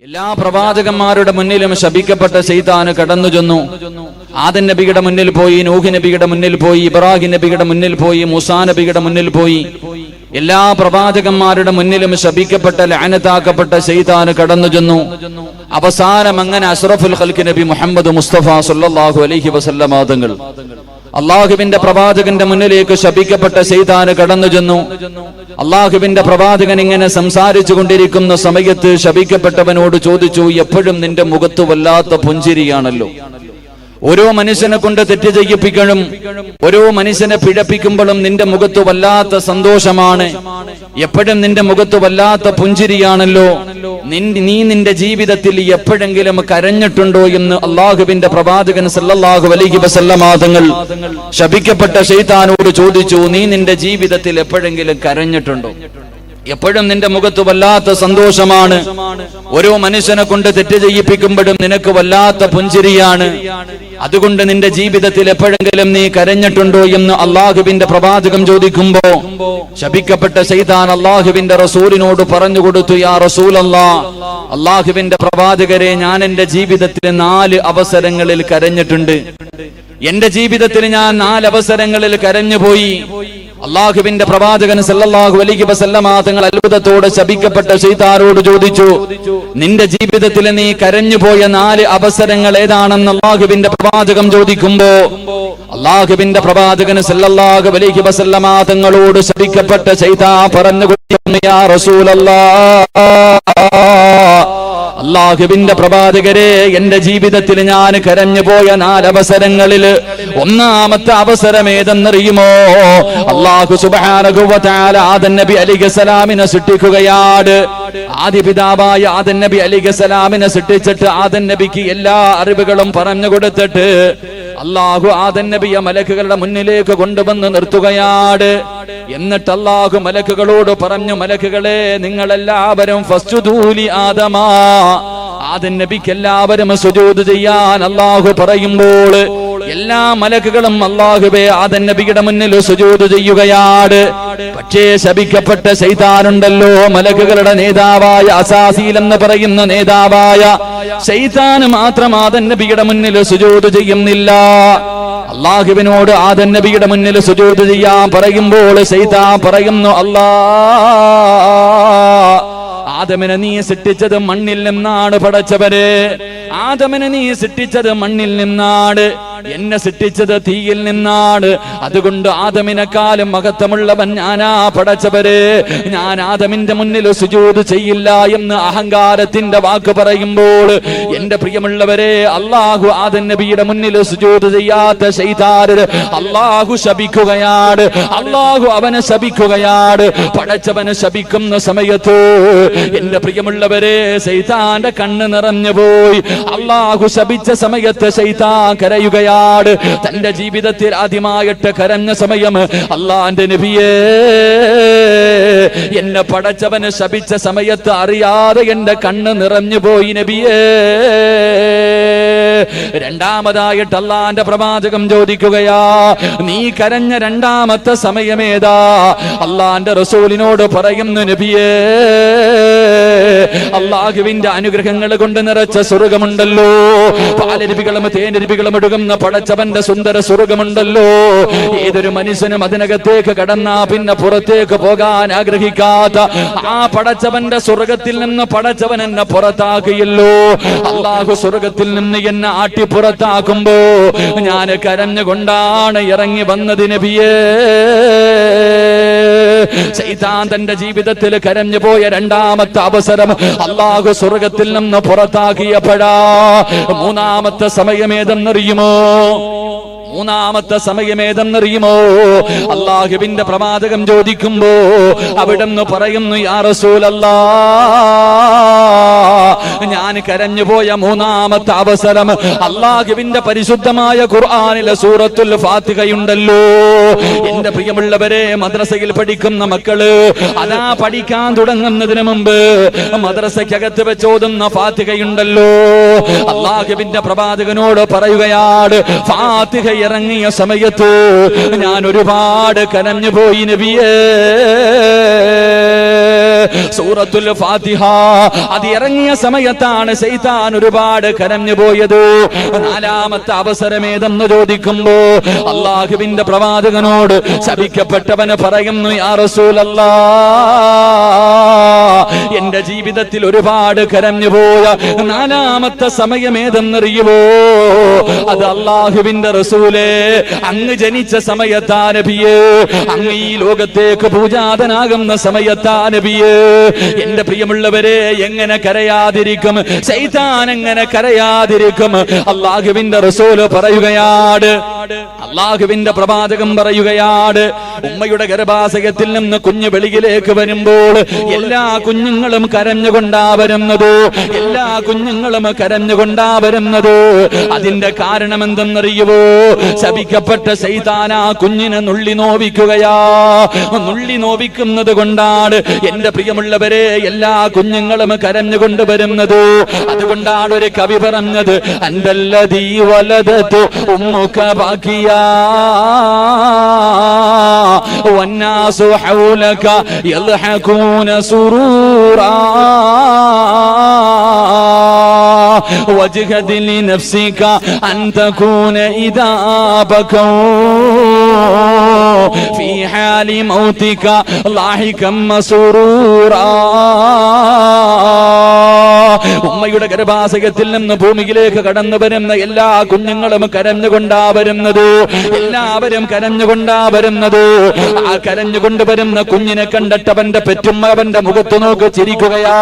എല്ലാ പ്രവാചകന്മാരുടെ മുന്നിലും ശപിക്കപ്പെട്ട ശൈത്താന് കടന്നു ചെന്നു. ആദം നബിയുടെ മുന്നിൽ പോയി, നൂഹ് നബിയുടെ മുന്നിൽ പോയി, ഇബ്രാഹിം നബിയുടെ മുന്നിൽ പോയി, മൂസാ നബിയുടെ മുന്നിൽ പോയി. എല്ലാ പ്രവാചകന്മാരുടെ മുന്നിലും ശപിക്കപ്പെട്ട ലഅനത്താക്കപ്പെട്ട ശൈത്താന് കടന്നു ചെന്നു. അവസാനം അങ്ങനെ അഷ്റഫുൽ ഖൽഖ് നബി മുഹമ്മദ് മുസ്തഫ സല്ലല്ലാഹു അലൈഹി വസല്ലം തങ്ങൾ അള്ളാഹുവിന്റെ പ്രവാചകന്റെ മുന്നിലേക്ക് ശപിക്കപ്പെട്ട ശൈത്താന് കടന്നു ചെന്നു. അള്ളാഹുവിന്റെ പ്രവാചകൻ ഇങ്ങനെ സംസാരിച്ചു കൊണ്ടിരിക്കുന്ന സമയത്ത് ശപിക്കപ്പെട്ടവനോട് ചോദിച്ചു, എപ്പോഴും നിന്റെ മുഖത്ത് വല്ലാത്ത പുഞ്ചിരിയാണല്ലോ. ഓരോ മനുഷ്യനെ കൊണ്ട് തെറ്റ് ചെയ്യിപ്പിക്കണം, ഓരോ മനുഷ്യനെ പിഴപ്പിക്കുമ്പോഴും നിന്റെ മുഖത്ത് വല്ലാത്ത സന്തോഷമാണ്, എപ്പോഴും നിന്റെ മുഖത്ത് വല്ലാത്ത പുഞ്ചിരിയാണല്ലോ. നീ നിന്റെ ജീവിതത്തിൽ എപ്പോഴെങ്കിലും കരഞ്ഞിട്ടുണ്ടോ എന്ന് അള്ളാഹുവിന്റെ പ്രവാചകൻ സല്ലല്ലാഹു അലൈഹി വസല്ലം തങ്ങൾ ശപിക്കപ്പെട്ട ശൈത്താനോട് ചോദിച്ചു. നീ നിന്റെ ജീവിതത്തിൽ എപ്പോഴെങ്കിലും കരഞ്ഞിട്ടുണ്ടോ? എപ്പോഴും നിന്റെ മുഖത്ത് വല്ലാത്ത സന്തോഷമാണ്, ഓരോ മനുഷ്യനെ കൊണ്ട് തെറ്റ് ചെയ്യിപ്പിക്കുമ്പോഴും നിനക്ക് വല്ലാത്ത പുഞ്ചിരിയാണ്, അതുകൊണ്ട് നിന്റെ ജീവിതത്തിൽ എപ്പോഴെങ്കിലും നീ കരഞ്ഞിട്ടുണ്ടോ എന്ന് അള്ളാഹുവിന്റെ പ്രവാചകൻ ചോദിക്കുമ്പോ ശപിക്കപ്പെട്ട ശൈത്താൻ അള്ളാഹുവിന്റെ റസൂലിനോട് പറഞ്ഞു കൊടുത്തു, യാ റസൂലല്ലാഹ്, അള്ളാഹുവിന്റെ പ്രവാചകരെ, ഞാൻ എന്റെ ജീവിതത്തിൽ 4 അവസരങ്ങളിൽ കരഞ്ഞിട്ടുണ്ട്. എന്റെ ജീവിതത്തിൽ ഞാൻ 4 അവസരങ്ങളിൽ കരഞ്ഞുപോയി. അള്ളാഹുവിന്റെ പ്രവാചകൻ സല്ലല്ലാഹു അലൈഹി വസല്ലം തങ്ങൾ അത്ഭുതത്തോടെ ശപിക്കപ്പെട്ട ശൈത്താനോട് ചോദിച്ചു, നിന്റെ ജീവിതത്തിൽ നീ കരഞ്ഞുപോയ 4 അവസരങ്ങൾ ഏതാണെന്ന് അള്ളാഹുവിന്റെ പ്രവാചകൻ ചോദിക്കുമ്പോ അള്ളാഹുവിന്റെ പ്രവാചകൻ സല്ലല്ലാഹു അലൈഹി വസല്ലം തങ്ങളോട് ശപിക്കപ്പെട്ട ശൈത്താൻ പറഞ്ഞു കൊടുത്തു, യാ റസൂലല്ലാഹ്, അള്ളാഹുവിന്റെ പ്രവാചകരെ, എന്റെ ജീവിതത്തിൽ ഞാൻ കരഞ്ഞുപോയ 4 അവസരങ്ങളിൽ ഒന്നാമത്തെ അവസരം ഏതെന്നറിയുമോ? അല്ലാഹു സുബ്ഹാനഹു വ തആല ആദം നബി അലൈഹിസ്സലാമിനെ സൃഷ്ടിക്കുകയാണ്. ആദിപിതാവായ ആദം നബി അലൈഹിസ്സലാമിനെ സൃഷ്ടിച്ചിട്ട് ആദം നബിക്ക് എല്ലാ അറിവുകളും പറഞ്ഞു കൊടുത്തിട്ട് അല്ലാഹു ആദം നബിയെ മലക്കുകളുടെ മുന്നിലേക്ക് കൊണ്ടുവന്ന് നിർത്തുകയാണ്. എന്നിട്ട് അല്ലാഹു മലക്കുകളോട് പറഞ്ഞു, മലക്കുകളെ, നിങ്ങളെല്ലാവരും ഫസ്ജുദൂലി ആദമാ, ആദം നബിക്ക് എല്ലാവരും സുജൂദ് ചെയ്യാൻ അല്ലാഹു പറയുമ്പോൾ എല്ലാ മലക്കുകളും അല്ലാഹുവേ ആദം നബിയുടെ മുന്നിൽ സുജൂദ് ചെയ്യുകയാണ്. പക്ഷേ ശപിക്കപ്പെട്ട ശൈത്താനുണ്ടല്ലോ, മലക്കുകളുടെ നേതാവായ അസാസീൽ എന്ന് പറയുന്ന നേതാവായ ശൈത്താൻ മാത്രം ആദം നബിയുടെ മുന്നിൽ സുജൂദ് ചെയ്യുന്നില്ല. അല്ലാഹുവിനോട് ആദം നബിയുടെ മുന്നിൽ സുജൂദ് ചെയ്യാൻ പറയുമ്പോൾ ശൈത്താൻ പറയുന്നു, അല്ലാഹ്, ആദമിനെ നീ സൃഷ്ടിച്ചത് മണ്ണിൽ നിന്നാണ് പടച്ചവരെ, ആദമിനെ നീ സൃഷ്ടിച്ചത് മണ്ണിൽ നിന്നാണ്, എന്നെ സൃഷ്ടിച്ചത് തീയിൽ നിന്നാണ്, അതുകൊണ്ട് ആദമിനെക്കാളും മഹത്വമുള്ളവൻ ഞാനാ പടച്ചവരെ, ഞാൻ ആദമിന്റെ മുന്നിൽ സുജൂദ് ചെയ്യില്ല എന്ന് അഹങ്കാരത്തിന്റെ വാക്ക് പറയുമ്പോൾ എന്റെ പ്രിയമുള്ളവരെ, അല്ലാഹു ആദം നബിയുടെ മുന്നിൽ സുജൂദ് ചെയ്യാത്ത ശൈത്താന് അല്ലാഹു ശപിക്കുകയാണ്. അല്ലാഹു അവനെ ശപിക്കുകയാണ്. പടച്ചവനെ ശപിക്കുന്ന സമയത്ത് എന്റെ പ്രിയമുള്ളവരെ, ശൈത്താന്റെ കണ്ണ് നിറഞ്ഞു പോയി. അല്ലാഹു ശപിച്ച സമയത്ത് ശൈത്താൻ കരയുകയാണ്. തന്റെ ജീവിതത്തിൽ ആദ്യമായിട്ട് കരഞ്ഞ സമയം, അല്ലാഹുവിന്റെ നബിയേ, എന്നെ പടച്ചവന് ശപിച്ച സമയത്ത് അറിയാതെ എന്റെ കണ്ണ് നിറഞ്ഞു പോയി നബിയേ. രണ്ടാമതായിട്ട് അല്ലാഹുവിന്റെ പ്രവാചകൻ ചോദിക്കുകയാ, നീ കരഞ്ഞ രണ്ടാമത്തെ സമയമേതാ? അല്ലാഹുവിന്റെ റസൂലിനോട് പറയുന്നു, നബിയേ, അല്ലാഹുവിന്റെ അനുഗ്രഹങ്ങൾ കൊണ്ട് നിറച്ച സ്വർഗമുണ്ടല്ലോ, പാലരുവികളും തേനരുവികളും ഒഴുകുന്ന പടച്ചവന്റെ സുന്ദര സ്വർഗമുണ്ടല്ലോ, ഏതൊരു മനുഷ്യനും അതിനകത്തേക്ക് കടന്നാ പിന്നെ പുറത്തേക്ക് പോകാൻ ആഗ്രഹിക്കാത്ത ആ പടച്ചവന്റെ സ്വർഗത്തിൽ നിന്ന് പടച്ചവൻ എന്നെ പുറത്താക്കിയല്ലോ. അല്ലാഹു സ്വർഗത്തിൽ നിന്ന് എന്നെ ആട്ടി പുറത്താക്കുമ്പോ ഞാൻ കരഞ്ഞുകൊണ്ടാണ് ഇറങ്ങി വന്നത് നബിയേ. ശൈത്താൻ തന്റെ ജീവിതത്തിൽ കരഞ്ഞു പോയ രണ്ടാമത്തെ അവസരം അല്ലാഹു സ്വർഗത്തിൽ നിന്ന് പുറത്താക്കിയപ്പോഴാ. മൂന്നാമത്തെ സമയമേതെന്നറിയുമോ? മൂന്നാമത്തെ സമയമേതെന്നറിയുമോ? അല്ലാഹുവിന്റെ പ്രവാചകൻ ചോദിക്കുമ്പോ അവിടുന്ന് പറയുന്നു, യാ റസൂലല്ലാഹ്, ഞാൻ കരഞ്ഞുപോയ മൂന്നാമത്തെ അവസരം അല്ലാഹുവിന്റെ പരിശുദ്ധമായ ഖുർആനിലെ സൂറത്തുൽ ഫാത്തിഹയുണ്ടല്ലോ. എന്റെ പ്രിയമുള്ളവരെ, മദ്രസയിൽ പഠിക്കുന്ന മക്കള് അതാ പഠിക്കാൻ തുടങ്ങുന്നതിന് മുമ്പ് മദ്രസയ്ക്കകത്ത് വെച്ചോതുന്ന ഫാത്തിഹയുണ്ടല്ലോ. അല്ലാഹുവിന്റെ പ്രവാചകനോട് പറയുകയാണ്, ഫാത്തിഹ ഇറങ്ങിയ സമയത്ത് ഞാൻ ഒരുപാട് കരഞ്ഞുപോയി നബിയേ. സൂറത്തുൽ ഫാത്തിഹ അത് ഇറങ്ങിയ സമയത്താണ് ശൈത്താൻ ഒരുപാട് കരഞ്ഞു പോയത്. നാലാമത്തെ അവസരമേതെന്ന് ചോദിക്കുമ്പോ അള്ളാഹുവിന്റെ പ്രവാചകനോട് ശപിക്കപ്പെട്ടവന് പറയുന്നു, യാ റസൂലല്ലാഹ്, എന്റെ ജീവിതത്തിൽ ഒരുപാട് കരഞ്ഞു പോയ നാലാമത്തെ സമയമേതെന്നറിയുമോ? അത് അള്ളാഹുവിന്റെ റസൂലേ, അങ്ങ് ജനിച്ച സമയത്താ നബിയേ, അങ്ങ് ഈ ലോകത്തേക്ക് പൂജാതനാകുന്ന സമയത്താ നബിയേ. എന്റെ പ്രിയമുള്ളവരെ, എങ്ങനെ കരയാതിരിക്കും? ശൈത്താൻ എങ്ങനെ കരയാതിരിക്കും? അള്ളാഹുവിന്റെ റസൂല് പറയുകയാണ്, അള്ളാഹുവിന്റെ പ്രവാചകൻ പറയുകയാണ്, ഉമ്മയുടെ ഗർഭാശയത്തിൽ നിന്ന് കുഞ്ഞ് വെളിയിലേക്ക് വരുമ്പോൾ എല്ലാ കുഞ്ഞുങ്ങളും കരഞ്ഞുകൊണ്ടാ വരുന്നത്, എല്ലാ കുഞ്ഞുങ്ങളും കരഞ്ഞുകൊണ്ടാ വരുന്നത്. അതിന്റെ കാരണം എന്തെന്നറിയുവോ? ശപിക്കപ്പെട്ട ശൈത്താൻ ആ കുഞ്ഞിനെ നുള്ളി നോവിക്കുകയാ. നുള്ളി നോവിക്കുന്നത് കൊണ്ടാണ് എന്റെ പ്രിയമുള്ളവരെ എല്ലാ കുഞ്ഞുങ്ങളും കരഞ്ഞുകൊണ്ട് വരുന്നത്. അതുകൊണ്ടാണ് ഒരു കവി പറഞ്ഞത്, അന്തല്ലദീ വലദതു ഉമ്മുക ബാക്കിയാ വന്നാസു ഹൗലക യൽഹഖൂന സുറൂറാ وجهد لنفسك أن تكون إذا بكوا في حال موتك لاحقا مسرورا. ഉമ്മയുടെ ഗർഭാശയത്തിൽ നിന്ന് ഭൂമിയിലേക്ക് കടന്നു വരുന്ന എല്ലാ കുഞ്ഞുങ്ങളും കരഞ്ഞുകൊണ്ടാ വരുന്നത്, എല്ലാവരും കരഞ്ഞുകൊണ്ടാ വരുന്നത്. ആ കരഞ്ഞുകൊണ്ടുവരുന്ന കുഞ്ഞിനെ കണ്ടിട്ട് അവന്റെ പെറ്റുമ്മ അവന്റെ മുഖത്ത് നോക്കി ചിരിക്കുകയാ,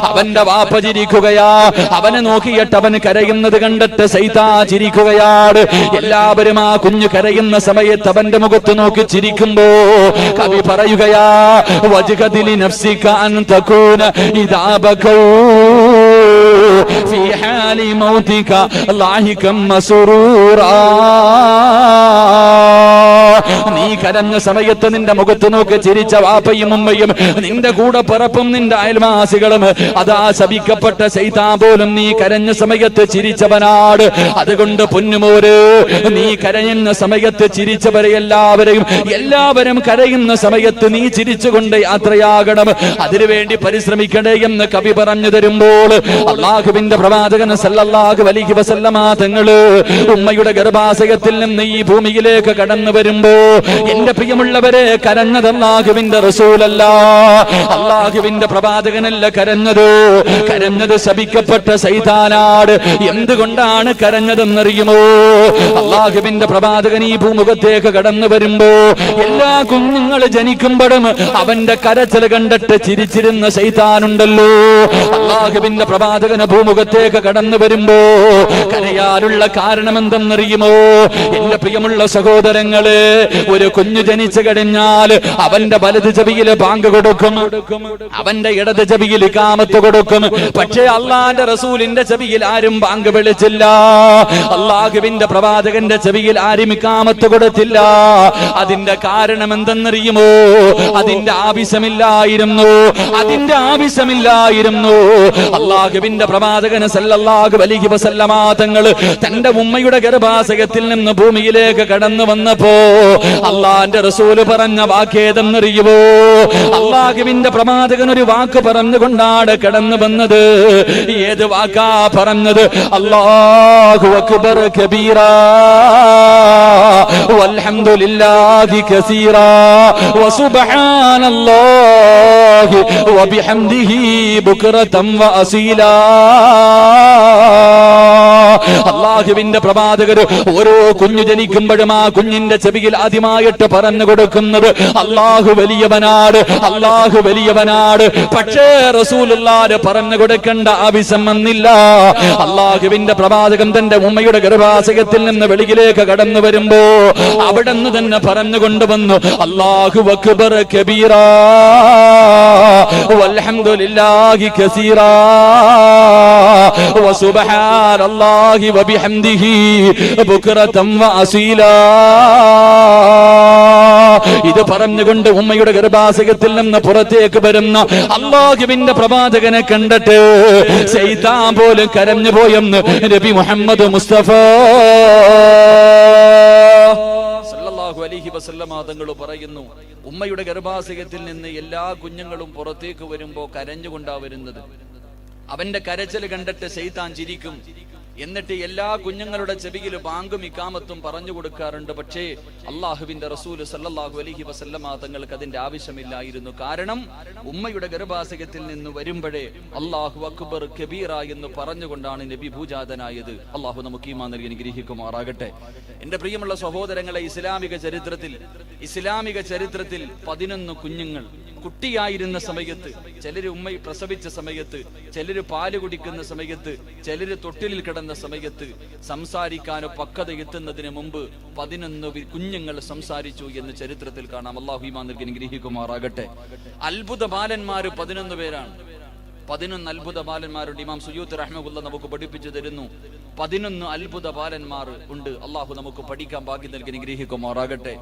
അവന്റെ വാപ്പ ചിരിക്കുകയാ, അവനെ നോക്കിയിട്ട് അവൻ കരയുന്നത് കണ്ടിട്ട് ശൈത്താൻ ചിരിക്കുകയാണ്. എല്ലാവരും ആ കുഞ്ഞു കരയുന്ന സമയത്ത് അവന്റെ മുഖത്ത് നോക്കി ചിരിക്കുമ്പോ കവി പറയുകയാ, വജ്ഹദിലി നഫ്സിക അൻ തകൂന ഇദാ ബകൂ ഫീ ഹാലി മൗതിക ലാഹികം മസ്റൂറാ. നീ കരഞ്ഞ സമയത്ത് നിന്റെ മുഖത്ത് നോക്കി ചിരിച്ച വാപ്പയും ഉമ്മയും നിന്റെ കൂടെ പിറപ്പും നിന്റെ അയൽവാസികളും അതാ ശപിക്കപ്പെട്ട ശൈത്താൻ പോലും നീ കരഞ്ഞ സമയത്ത് ചിരിച്ചവനാട്. അതുകൊണ്ട് പൊന്നുമോര്, നീ കരയുന്ന സമയത്ത് ചിരിച്ചവരെ എല്ലാവരും കരയുന്ന സമയത്ത് നീ ചിരിച്ചുകൊണ്ട് യാത്രയാകണം. അതിനുവേണ്ടി പരിശ്രമിക്കണേ എന്ന് കവി പറഞ്ഞു തരുമ്പോൾ അള്ളാഹുവിന്റെ പ്രവാചകൻ സല്ലല്ലാഹു അലൈഹി വസല്ലമ തങ്ങള് ഉമ്മയുടെ ഗർഭാശയത്തിൽ നിന്ന് ഈ ഭൂമിയിലേക്ക് കടന്നു വരുമ്പോ എന്റെ പ്രിയമുള്ളവരെ, കരഞ്ഞത് അള്ളാഹുവിന്റെ റസൂലല്ല, അള്ളാഹുവിന്റെ പ്രവാചകനല്ല കരഞ്ഞത്. കരഞ്ഞത് ശപിക്കപ്പെട്ട ശൈത്താനാട്. എന്തുകൊണ്ടാണ് കരഞ്ഞതെന്നറിയുമോ? അള്ളാഹുവിന്റെ പ്രവാചകൻ ഈ ഭൂമുഖത്തേക്ക് കടന്നു വരുമ്പോ എല്ലാ കുഞ്ഞുങ്ങൾ ജനിക്കുമ്പോഴും അവന്റെ കരച്ചിൽ കണ്ടിട്ട് ചിരിച്ചിരുന്ന ശൈത്താനുണ്ടല്ലോ. അള്ളാഹുവിന്റെ പ്രവാചകന് ഭൂമുഖത്തേക്ക് കടന്നു വരുമ്പോ കരയാനുള്ള കാരണം എന്തെന്നറിയുമോ? എന്റെ പ്രിയമുള്ള സഹോദരങ്ങള്, ഒരു കുഞ്ഞു ജനിച്ചു കഴിഞ്ഞാൽ അവന്റെ വലത് ചെവിയില് ബാങ്ക് കൊടുക്കും, അവന്റെ ഇടത് ചെവിയിൽ ഇഖാമത്ത് കൊടുക്കും. പക്ഷേ അള്ളാന്റെ റസൂലിന്റെ ചെവിയിൽ ആരും ബാങ്ക് വിളിച്ചില്ല, അള്ളാഹുവിന്റെ പ്രവാചകന്റെ ചെവിയിൽ ആരും ഇഖാമത്ത് കൊടുത്തില്ല. അതിന്റെ കാരണം എന്തെന്നറിയുമോ? അതിന്റെ ആവശ്യമില്ലായിരുന്നു, അതിന്റെ ആവശ്യമില്ലായിരുന്നു. അള്ളാഹുവിന്റെ പ്രവാചകൻ സല്ലല്ലാഹു അലൈഹി വസല്ലമ തങ്ങൾ തന്റെ ഉമ്മയുടെ ഗർഭാശയത്തിൽ നിന്ന് ഭൂമിയിലേക്ക് കടന്നു വന്നപ്പോ അള്ളാന്റെ റസൂല് പറഞ്ഞ വാക്കേതെന്നറിയുമോ? അള്ളാഹുവിന്റെ പ്രവാചകൻ ഒരു വാക്ക് പറഞ്ഞുകൊണ്ടാണ് കടന്നു വന്നത്. ഏത് വാക്കാ പറഞ്ഞത്? അല്ലാഹു അക്ബർ കബീറാ വൽഹംദുലില്ലാഹി കസീറാ വസുബ്ഹാനല്ലാഹി വബിഹംദിഹി ബുക്റതൻ വഅസീലാ. അള്ളാഹുവിന്റെ പ്രവാചകർ ഓരോ കുഞ്ഞു ജനിക്കുമ്പോഴും ആ കുഞ്ഞിന്റെ ചെവിയിൽ ആദ്യമായിട്ട് പറഞ്ഞു കൊടുക്കുന്നത് അള്ളാഹു വലിയവനാണ്, അള്ളാഹു വലിയവനാണ്. പക്ഷേ റസൂലുള്ളാഹി പറഞ്ഞു കൊടുക്കേണ്ട ആവശ്യം വന്നില്ല. അള്ളാഹുവിന്റെ പ്രവാചകൻ തന്റെ ഉമ്മയുടെ ഗർഭാശയത്തിൽ നിന്ന് വെളിയിലേക്ക് കടന്നു വരുമ്പോ അവിടെ നിന്ന് തന്നെ പറഞ്ഞു കൊണ്ടുവന്നു, അല്ലാഹു അക്ബർ കബീറാ വൽഹംദുലില്ലാഹി കസീറാ വസുബ്ഹാനല്ലാഹി വബിഹംദിഹി ബുക്റതൻ വഅസീലാ. ഇത് പറഞ്ഞുകൊണ്ട് ഉമ്മയുടെ ഗർഭാശയത്തിൽ നിന്ന് പുറത്തേക്ക് വരുന്ന അല്ലാഹുവിന്റെ പ്രവാചകനെ കണ്ടിട്ട് ശൈത്താൻ പോലും കരഞ്ഞു പോയെന്ന് നബി മുഹമ്മദ് മുസ്തഫ സല്ലല്ലാഹു അലൈഹി വസല്ലമ തങ്ങൾ പറയുന്നു, ഉമ്മയുടെ ഗർഭാശയത്തിൽ നിന്ന് എല്ലാ കുഞ്ഞുങ്ങളും പുറത്തേക്ക് വരുമ്പോ കരഞ്ഞുകൊണ്ടാ വരുന്നത്. അവന്റെ കരച്ചിൽ കണ്ടിട്ട് ശൈത്താൻ ചിരിക്കും. എന്നിട്ട് എല്ലാ കുഞ്ഞുങ്ങളുടെ ചെവിയിൽ ബാങ്കും ഇഖാമത്തും പറഞ്ഞു കൊടുക്കാറുണ്ട്. പക്ഷേ അള്ളാഹുവിന്റെ റസൂൽ സല്ലല്ലാഹു അലൈഹി വസല്ലമ തങ്ങൾക്ക് അതിന്റെ ആവശ്യമില്ലായിരുന്നു. കാരണം ഉമ്മയുടെ ഗർഭാശയത്തിൽ നിന്ന് വരുമ്പോഴേ അല്ലാഹു അക്ബർ കബീറ എന്ന് പറഞ്ഞുകൊണ്ടാണ് നബി ഭൂജാതനായത്. അള്ളാഹു നമുക്ക് ഈമാൻ നൽകി അനുഗ്രഹിക്കുമാറാകട്ടെ. എന്റെ പ്രിയമുള്ള സഹോദരങ്ങളെ, ഇസ്ലാമിക ചരിത്രത്തിൽ 11 കുഞ്ഞുങ്ങൾ കുട്ടിയായിരുന്ന സമയത്ത്, ചിലര് ഉമ്മ പ്രസവിച്ച സമയത്ത്, ചിലര് പാല് കുടിക്കുന്ന സമയത്ത്, ചിലര് തൊട്ടിലിൽ കിടന്ന സമയത്ത്, സംസാരിക്കാനോ പക്വത എത്തുന്നതിന് മുമ്പ് 11 കുഞ്ഞുങ്ങൾ സംസാരിച്ചു എന്ന് ചരിത്രത്തിൽ കാണാം. അല്ലാഹു ഈമാൻ നൽകി അനുഗ്രഹിക്കുമാറാകട്ടെ. അത്ഭുത ബാലന്മാര് 11 പേരാണ്. 11 അത്ഭുത ബാലന്മാരുണ്ട്. ഇമാം സുയൂത്തി റഹ്മഹുല്ല നമുക്ക് പഠിപ്പിച്ചു തരുന്നു. 11 അത്ഭുത ബാലന്മാർ ഉണ്ട്. അള്ളാഹു നമുക്ക് പഠിക്കാൻ ഭാഗ്യം നൽകി അനുഗ്രഹിക്കുമാറാകട്ടെ.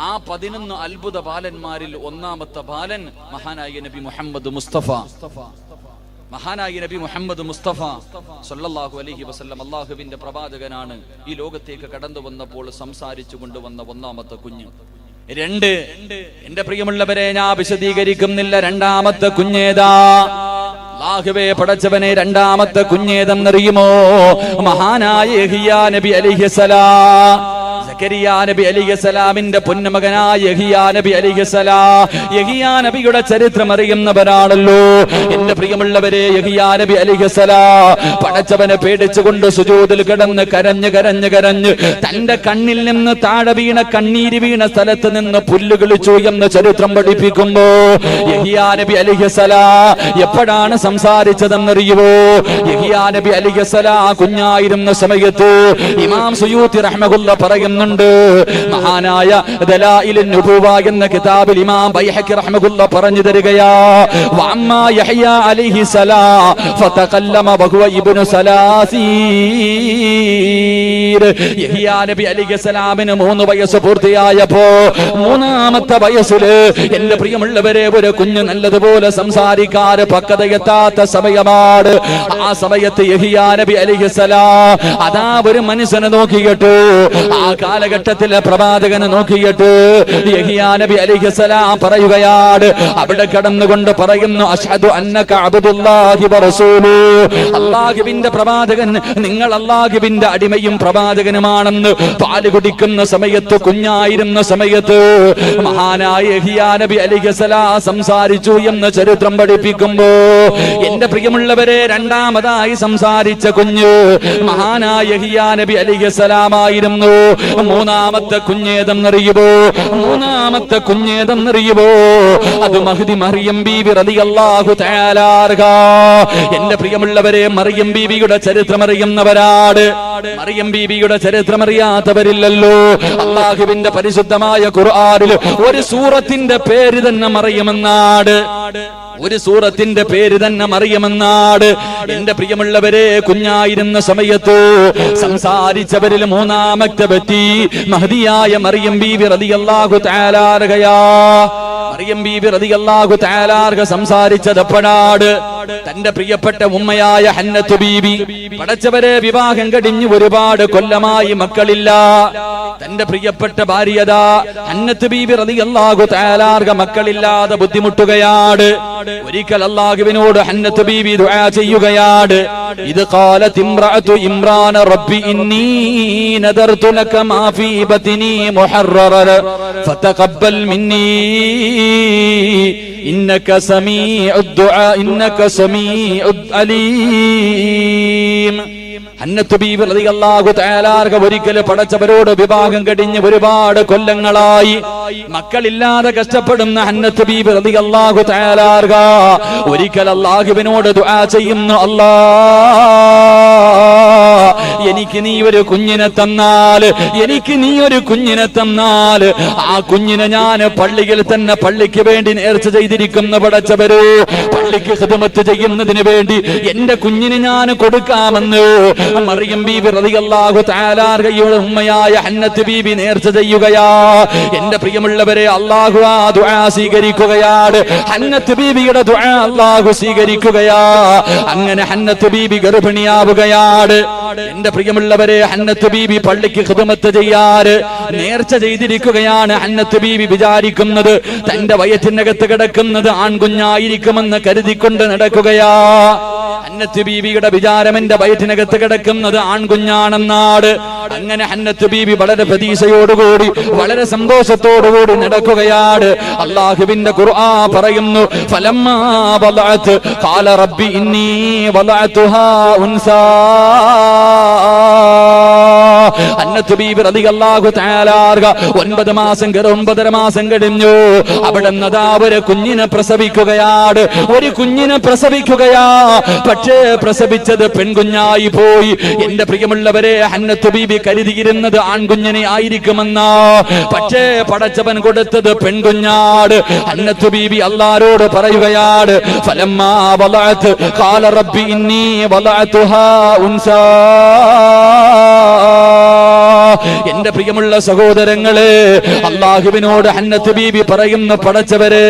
ആ 11 അത്ഭുത ബാലന്മാരിൽ ഒന്നാമത്തെ ബാലൻ മഹാനായ നബി മുഹമ്മദ് മുസ്തഫ സല്ലല്ലാഹു അലൈഹി വസല്ലം അള്ളാഹുവിന്റെ പ്രവാചകനാണ്. ഈ ലോകത്തേക്ക് കടന്നു വന്നപ്പോൾ സംസാരിച്ചു കൊണ്ടുവന്ന ഒന്നാമത്തെ കുഞ്ഞ്. 2, എന്റെ പ്രിയമുള്ളവരെ, ഞാൻ വിശദീകരിക്കുന്നില്ല. രണ്ടാമത്തെ കുഞ്ഞേതാ? അല്ലാഹുവേ പടച്ചവനെ, രണ്ടാമത്തെ കുഞ്ഞേതെന്നറിയുമോ? മഹാനായ യഹ്യാ നബി അലൈഹിസ്സലാം. സക്കരിയ നബി അലൈഹിസ്സലാമിന്റെ പൊന്നുമകനായ യഹ്യാ നബി അലൈഹിസ്സലാം. യഹ്യാ നബിയുടെ ചരിത്രം അറിയുന്നവരാണല്ലോ എന്റെ പ്രിയമുള്ളവരെ. യഹ്യാ നബി അലൈഹിസ്സലാം പടച്ചവനെ പേടിച്ചുകൊണ്ട് സുജൂദിൽ കിടന്ന് കരഞ്ഞ് തന്റെ കണ്ണിൽ നിന്ന് താഴെ വീണ കണ്ണീര് വീണ സ്ഥലത്ത് നിന്ന് പുല്ല് കിളിച്ചു എന്ന് ചരിത്രം പഠിപ്പിക്കുമ്പോ യഹ്യാ നബി അലൈഹിസ്സലാം എപ്പോഴാണ് സംസാരിച്ചതെന്നറിയുവോ? യഹ്യാ നബി അലൈഹിസ്സലാം കുഞ്ഞായിരുന്ന സമയത്ത് ഇമാം സുയൂത്തി റഹ്മഹുല്ല പറയുന്നുണ്ട്. മഹാനായ ദലായിലുൻ നുബുവ എന്ന കിതാബിൽ ഇമാം ബൈഹഖി റഹ്മഹുല്ല പറഞ്ഞു തരികയാ, വഅമ്മാ യഹ്യാ അലൈഹിസ്സലാം ഫതകല്ലമ വഹുവ ഇബ്നു സലാസീർ. യഹ്യാ നബി അലൈഹിസ്സലാമിന് 3 വയസ്സ് പൂർത്തിയായപ്പോ 3-ാമത്തെ വയസ്സില് എന്റെ പ്രിയമുള്ളവരെ ഒരു കുഞ്ഞ് നല്ലതുപോലെ സംസാരിക്കാൻ പക്വതയെത്താത്ത സമയമാണ്. ആ സമയത്ത് യഹ്യാ നബി അലൈഹിസ്സലാം അതാ ഒരു മനുഷ്യനെ നോക്കിയിട്ട്, ആ കാലഘട്ടത്തിലെ പ്രവാചകനെ നോക്കിയിട്ട് യഹ്യാ നബി അലൈഹിസ്സലാം പറയുകയാണ്, അവിടെ കടന്നുകൊണ്ട് പറയുന്നു, അശ്ഹദു അന്നക അബ്ദുല്ലാഹി വറസൂലു. അല്ലാഹുവിന്റെ പ്രവാചകൻ, നിങ്ങൾ അല്ലാഹുവിന്റെ അടിമയും പ്രവാചകനുമാണെന്ന് പാല് കുടിക്കുന്ന സമയത്ത്, കുഞ്ഞായിരുന്ന സമയത്ത് മഹാനായ യഹ്യാ നബി അലൈഹിസ്സലാം സംസാരിച്ചു എന്ന് ചരിത്രം പഠിപ്പിക്കുമ്പോ എന്റെ പ്രിയമുള്ളവരെ, രണ്ടാമതായി സംസാരിച്ച കുഞ്ഞ് മഹാനായ യഹ്യാ നബി അലൈഹിസ്സലാമായിരുന്നു. മൂന്നാമത്തെ കുഞ്ഞേതെന്നറിയുമോ? അത് മഹ്ദി മറിയം ബീവി റളിയല്ലാഹു തആല അൻഹ. എന്റെ പ്രിയമുള്ളവരെ, മറിയം ബീവിയുടെ ചരിത്രം അറിയുന്നവരാണ്. മറിയം ബീവിയുടെ ചരിത്രം അറിയാത്തവരില്ലല്ലോ. അല്ലാഹുവിന്റെ പരിശുദ്ധമായ ഖുർആനിൽ ഒരു സൂറത്തിന്റെ പേര് തന്നെ മറിയമെന്നാണ്. എന്റെ പ്രിയമുള്ളവരെ, കുഞ്ഞായിരുന്ന സമയത്ത് സംസാരിച്ചവരിൽ മൂന്നാമത്തെ വ്യക്തി മഹ്ദിയായ മറിയം ബീവി റളിയല്ലാഹു തആല അൻഹയാ. മറിയം ബീവി റളിയല്ലാഹു തആല അൻഹ സംസാരിച്ചത് എപ്പോഴാണ്? തന്റെ പ്രിയപ്പെട്ട ഉമ്മയായ ഹന്നത്ത് ബീവി, പടച്ചവരെ വിവാഹം കഴിഞ്ഞ് ഒരുപാട് കൊല്ലമായി മക്കളില്ല. തന്റെ പ്രിയപ്പെട്ട ഭാര്യതാ ഹന്നത്ത് ബീവി റളിയല്ലാഹു തആല അൻഹ മക്കളില്ലാതെ ബുദ്ധിമുട്ടുകയാണ്. ഒരിക്കൽ അല്ലാഹുവിനോട് ഹന്നത്ത് ബീവി ദുആ ചെയ്യുകയാണ്. ഇത് ഖാലത് ഇംറഅതു ഇമ്രാന റബ്ബി ഇന്നി നദർതു ലക മാ ഫീ ബത്നി മുഹററൻ ഫതഖബ്ബൽ മിന്നി ഇന്നക സമീഉദ് ദുആ ഇന്നക സമീഉദ് അലീം. ഹന്നത്ത് ബീവി റളിയല്ലാഹു തആല അൻഹ ഒരിക്കൽ പടച്ചവരോട് വിവാഹം കഴിഞ്ഞ് ഒരുപാട് കൊല്ലങ്ങളായി മക്കളില്ലാതെ കഷ്ടപ്പെടുന്ന ഹന്നത്ത് ബീവി റളിയല്ലാഹു തആല അൻഹ ഒരിക്കൽ അല്ലാഹുവിനോട് ദുആ ചെയ്യുന്നു, എനിക്ക് നീ ഒരു കുഞ്ഞിനെ തന്നാൽ ആ കുഞ്ഞിനെ ഞാൻ പള്ളിയിൽ തന്നെ പള്ളിക്ക് വേണ്ടി നേർച്ച ചെയ്തിരിക്കുന്ന പടച്ചവരോ, പള്ളിക്ക് ഖിദ്മത്ത് ചെയ്യുന്നതിന് വേണ്ടി എന്റെ കുഞ്ഞിനെ ഞാൻ കൊടുക്കാമെന്ന് മറിയം ബീബി റളിയല്ലാഹു തആല അൻഹയുടെ ഉമ്മയായ ഹന്നത്ത് ബീബി നേർച്ച ചെയ്യുകയാ. എന്റെ പ്രിയമുള്ളവരെ, അല്ലാഹു ആ ദുആ സ്വീകരിക്കുകയാണ്. ഹന്നത്ത് ബീബിയുടെ ദുആ അല്ലാഹു സ്വീകരിക്കുകയാ. അങ്ങനെ ഹന്നത്ത് ബീബി ഗർഭിണിയാവുകയാണ്. എന്റെ പ്രിയമുള്ളവരെ, ഹന്നത്ത് ബീബി പള്ളിക്ക് ഖിദ്മത്ത് ചെയ്യാറ് നേർച്ച ചെയ്തിരിക്കുകയാണ്. ഹന്നത്ത് ബീബി വിചാരിക്കുന്നത് തന്റെ വയറ്റിനകത്ത് കിടക്കുന്നത് ആൺകുഞ്ഞായിരിക്കുമെന്ന് കരുതിക്കൊണ്ട് നടക്കുകയാ. ഹന്നത്ത് ബീബിയുടെ വിചാരം എന്റെ വയറ്റിനകത്ത് കിടക്കുന്നത് ആൺകുഞ്ഞാണെന്നാണ്. അങ്ങനെ ഹന്നത്ത് ബീബി വളരെ പ്രതീക്ഷയോടുകൂടി വളരെ സന്തോഷത്തോടുകൂടി നടക്കുകയാണ്. അല്ലാഹുവിന്റെ ഖുർആൻ പറയുന്നു, ഫലമ്മാ വലഅത് ഖാല റബ്ബി ഇന്നി വലഅതുഹാ ഉൻസാ. ഹന്നത്ത് ബീബി റളിയല്ലാഹു തആല 9 മാസം 9.5 മാസം കഴിഞ്ഞു. അവിടെ നിന്ന് ഒരു കുഞ്ഞിനെ പ്രസവിക്കുകയാണ്. ഒരു കുഞ്ഞിനെ പ്രസവിക്കുകയാ. പക്ഷേ പ്രസവിച്ചത് പെൺകുഞ്ഞായി പോയി. എന്റെ പ്രിയമുള്ളവരെ, ഹന്നത്ത് ബീബി കരുതിയിരുന്നത് ആൺകുഞ്ഞിനെ ആയിരിക്കുമെന്നാ. പക്ഷേ പടച്ചവൻ കൊടുത്തത് പെൺകുഞ്ഞാട്. ഹന്നത്ത് ബീബി അല്ലാഹുവോട് പറയുകയാണ്, ഫലമ്മാ വലഅത് ഖാല റബ്ബി ഇന്നി വലഅതുഹാ ഉൻസാ. എന്റെ പ്രിയമുള്ള സഹോദരങ്ങളെ, അല്ലാഹുവിനോട് ഹന്നത്ത് ബീബി പറയുന്ന, പടച്ചവരെ,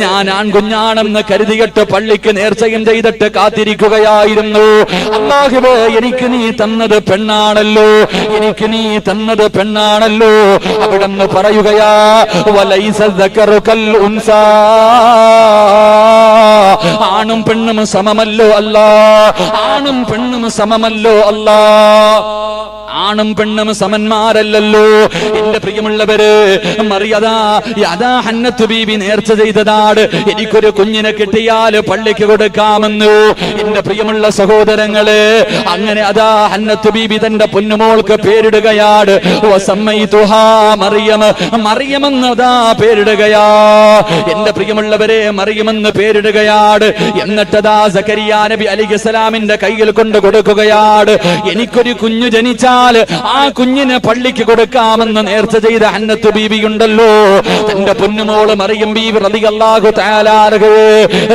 ഞാൻ ആൺകുഞ്ഞാണെന്ന് കരുതിയിട്ട് പള്ളിക്ക് നേർച്ചയും ചെയ്തിട്ട് കാത്തിരിക്കുകയായിരുന്നു. അല്ലാഹുവേ, എനിക്ക് നീ തന്നത് പെണ്ണാണല്ലോ, എനിക്ക് നീ തന്നത് പെണ്ണാണല്ലോ. അവിടെന്ന് പറയുകയാ, വലൈസ ദക്കറു കൽ ഉൻസാ. ആണും പെണ്ണും സമമല്ലോ അല്ലാ, ആണും പെണ്ണും സമമല്ലോ അല്ലാ. ആണും പെണ്ണും സമന്മാരല്ലല്ലോ. എന്റെ പ്രിയമുള്ളവര്, മറിയതാ ഹന്നത്ത് ബീബി നേർച്ച ചെയ്തതാണ്, എനിക്കൊരു കുഞ്ഞിനെ കിട്ടിയാൽ പള്ളിക്ക് കൊടുക്കാമെന്നു. എന്റെ പ്രിയമുള്ള സഹോദരങ്ങളെ, അങ്ങനെ അതാ ഹന്നത്ത് ബീബി തന്റെ പൊന്നുമോൾക്ക് പേരിടുകയാണ്. വസമ്മൈതുഹാ മറിയം. മറിയമെന്ന് അതാ പേരിടുകയാ. എന്റെ പ്രിയമുള്ളവരെ, മറിയമെന്ന് പേരിടുകയാണ്. എന്നിട്ടതാ സക്കരിയ നബി അലൈഹിസ്സലാമിന്റെ കയ്യിൽ കൊണ്ട് കൊടുക്കുകയാണ്. എനിക്കൊരു കുഞ്ഞു ജനിച്ചാൽ ആ കുഞ്ഞിനെ പള്ളിക്ക് കൊടുക്കാമെന്ന് നേർച്ച ചെയ്ത ഹന്നത്ത് ബീബി ഉണ്ടല്ലോ, തന്റെ പൊന്നുമോള് മറിയം ബീബി റളിയല്ലാഹു തആല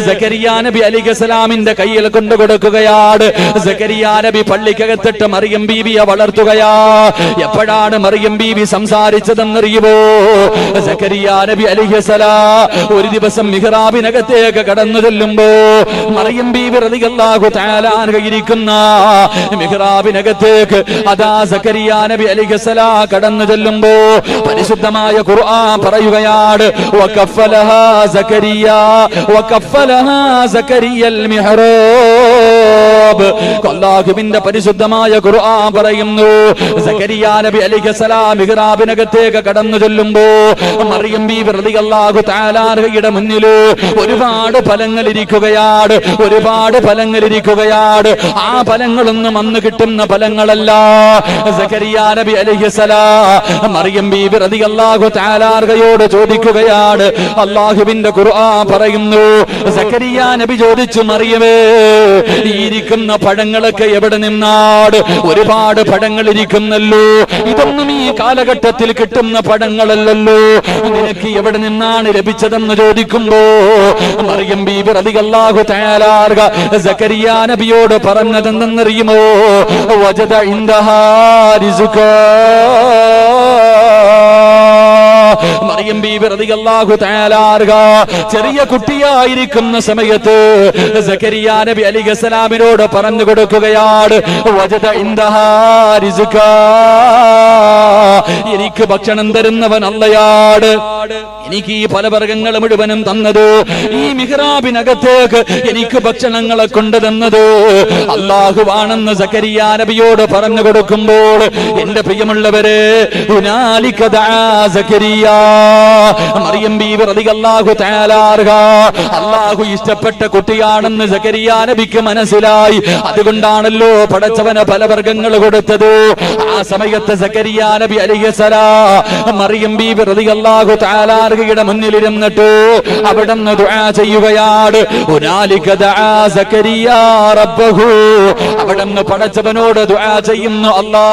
സക്കരിയ നബി അലൈഹിസ്സലാമിന്റെ കയ്യിൽ കൊണ്ട് കൊടുക്കുകയാണ്. സക്കരിയ നബി പള്ളിക്കകത്തിട്ട് മറിയം ബീബിയെ വളർത്തുകയാ. എപ്പോഴാണ് മറിയം ബീബി സംസാരിച്ചതെന്നറിയുമോ? സക്കരിയ നബി അലൈഹിസ്സലാം ഒരു ദിവസം മിഹ്റാബിനകത്തേക്ക് കടന്നു ചെല്ലുമ്പോ, മറിയം ബീബി റളിയല്ലാഹു തആല ഇരിക്കുന്ന മിഹ്റാബിനകത്തേക്ക് അതാ സക്കരിയ നബി അലൈഹിസ്സലാം കടന്നു ചെല്ലുമ്പോ പരിശുദ്ധമായ ഖുർആൻ പറയുകയാണ്, വകഫലഹാ സക്കരിയ വകഫലഹാ സക്കരിയൽ മിഹ്റാബ്. അല്ലാഹുവിന്റെ പരിശുദ്ധമായ ഖുർആൻ പറയുന്നു, സക്കരിയ നബി അലൈഹിസ്സലാം മിഹ്റാബിനകത്തേക്ക് കടന്നു ചെല്ലുമ്പോ മറിയം ബീബി റളിയല്ലാഹു തആലയുടെ മുന്നിൽ ഒരുപാട് ഫലങ്ങൾ ഇരിക്കുകയാണ്, ഒരുപാട് ഫലങ്ങൾ ഇരിക്കുകയാണ്. ആ ഫലങ്ങളൊന്നും അന്ന് കിട്ടുന്ന ഫലങ്ങളല്ല. സക്കരിയ നബി അലൈഹിസ്സലാം മറിയം ബീബി റളിയല്ലാഹു തആലയോട് ചോദിക്കുകയാണ്. അല്ലാഹുവിന്റെ ഖുർആൻ പറയുന്നു, സക്കരിയ നബി ചോദിച്ചു, മറിയമേ, ഈ ഇരിക്കുന്ന പഴങ്ങളൊക്കെ എവിടെ നിന്നാണ്? ഒരുപാട് പഴങ്ങൾ ഇരിക്കുന്നല്ലോ, ഇതൊന്നും ഈ കാലഘട്ടത്തിൽ കിട്ടുന്ന പഴങ്ങളല്ലല്ലോ, നിനക്ക് എവിടെ നിന്നാണ് ലഭിച്ചതെന്ന് ചോദിക്കുമ്പോ മറിയം ബീബി റളിയല്ലാഹു തആല സക്കരിയ നബിയോട് പറഞ്ഞതെന്തെന്നറിയുമോ? വജദ ഇൻദഹാ റിസ്ഖാ. മറിയം ബീബി റളിയല്ലാഹു തആല ചെറിയ കുട്ടിയായിരിക്കുന്ന സമയത്ത് സക്കരിയ നബി അലൈഹിസ്സലാമിനോട് പറഞ്ഞു കൊടുക്കുകയാണ്, വജദ ഇൻദഹാ റിസ്ഖാ. എനിക്ക് ഭക്ഷണം തരുന്നവൻ അല്ലയാണ്, എനിക്ക് ഈ ഫലവർഗ്ഗങ്ങൾ മുഴുവനും തന്നത്, ഈ മിഹ്റാബിനകത്തേക്ക് എനിക്ക് ഭക്ഷണങ്ങളെ കൊണ്ട് തന്നത് അല്ലാഹുവാണെന്ന് സക്കരിയ നബിയോട് പറഞ്ഞു കൊടുക്കുമ്പോൾ, എന്റെ പ്രിയമുള്ളവരെ, ഹുനാലിക ദഅ സക്കരിയ. മറിയം ബീബി റളിയല്ലാഹു തആല അല്ലാഹു ഇഷ്ടപ്പെട്ട കുട്ടിയാണെന്ന് സക്കരിയ നബിക്ക് മനസ്സിലായി. അതുകൊണ്ടാണല്ലോ പടച്ചവന് ഫലവർഗ്ഗങ്ങൾ കൊടുത്തത്. ആ സമയത്ത് സക്കരിയ നബി അലൈഹിസ്സലാം മറിയം ബീബി റളിയല്ലാഹു തആലയുടെ മുന്നിലിരുന്നിട്ട് അവിടുന്ന് ദുആ ചെയ്യുകയാണ്. ഹുനാലിക ദഅ സക്കരിയ റബ്ബഹു. അവിടുന്ന് പടച്ചവനോട് ദുആ ചെയ്യുന്നു, അല്ലാഹ്,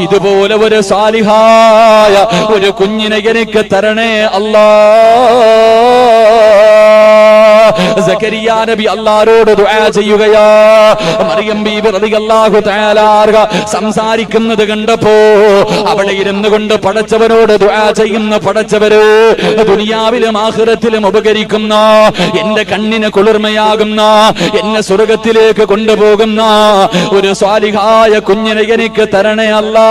ഇതുപോലെ ഒരു സാലിഹായ ഒരു കുഞ്ഞിനെ എനിക്ക് തരണേ അല്ലാഹ്. സക്കരിയ നബി അല്ലാഹുവോട് ദുആ ചെയ്യുകയാ. മറിയം ബീബി റളിയല്ലാഹു തആല സംസാരിക്കുന്നത് കണ്ടപ്പോ അവിടെ ഇരുന്നു കൊണ്ട് പടച്ചവനോട് ദുആ ചെയ്യുന്ന പടച്ചവര് ദുനിയാവിലും ആഖിറത്തിലും ഉപകരിക്കുന്ന, എന്റെ കണ്ണിന് കുളിർമയാകുന്ന, എന്നെ സ്വർഗത്തിലേക്ക് കൊണ്ടുപോകുന്ന ഒരു സ്വാലിഹായ കുഞ്ഞിനെ എനിക്ക് തരണേ അല്ലാ.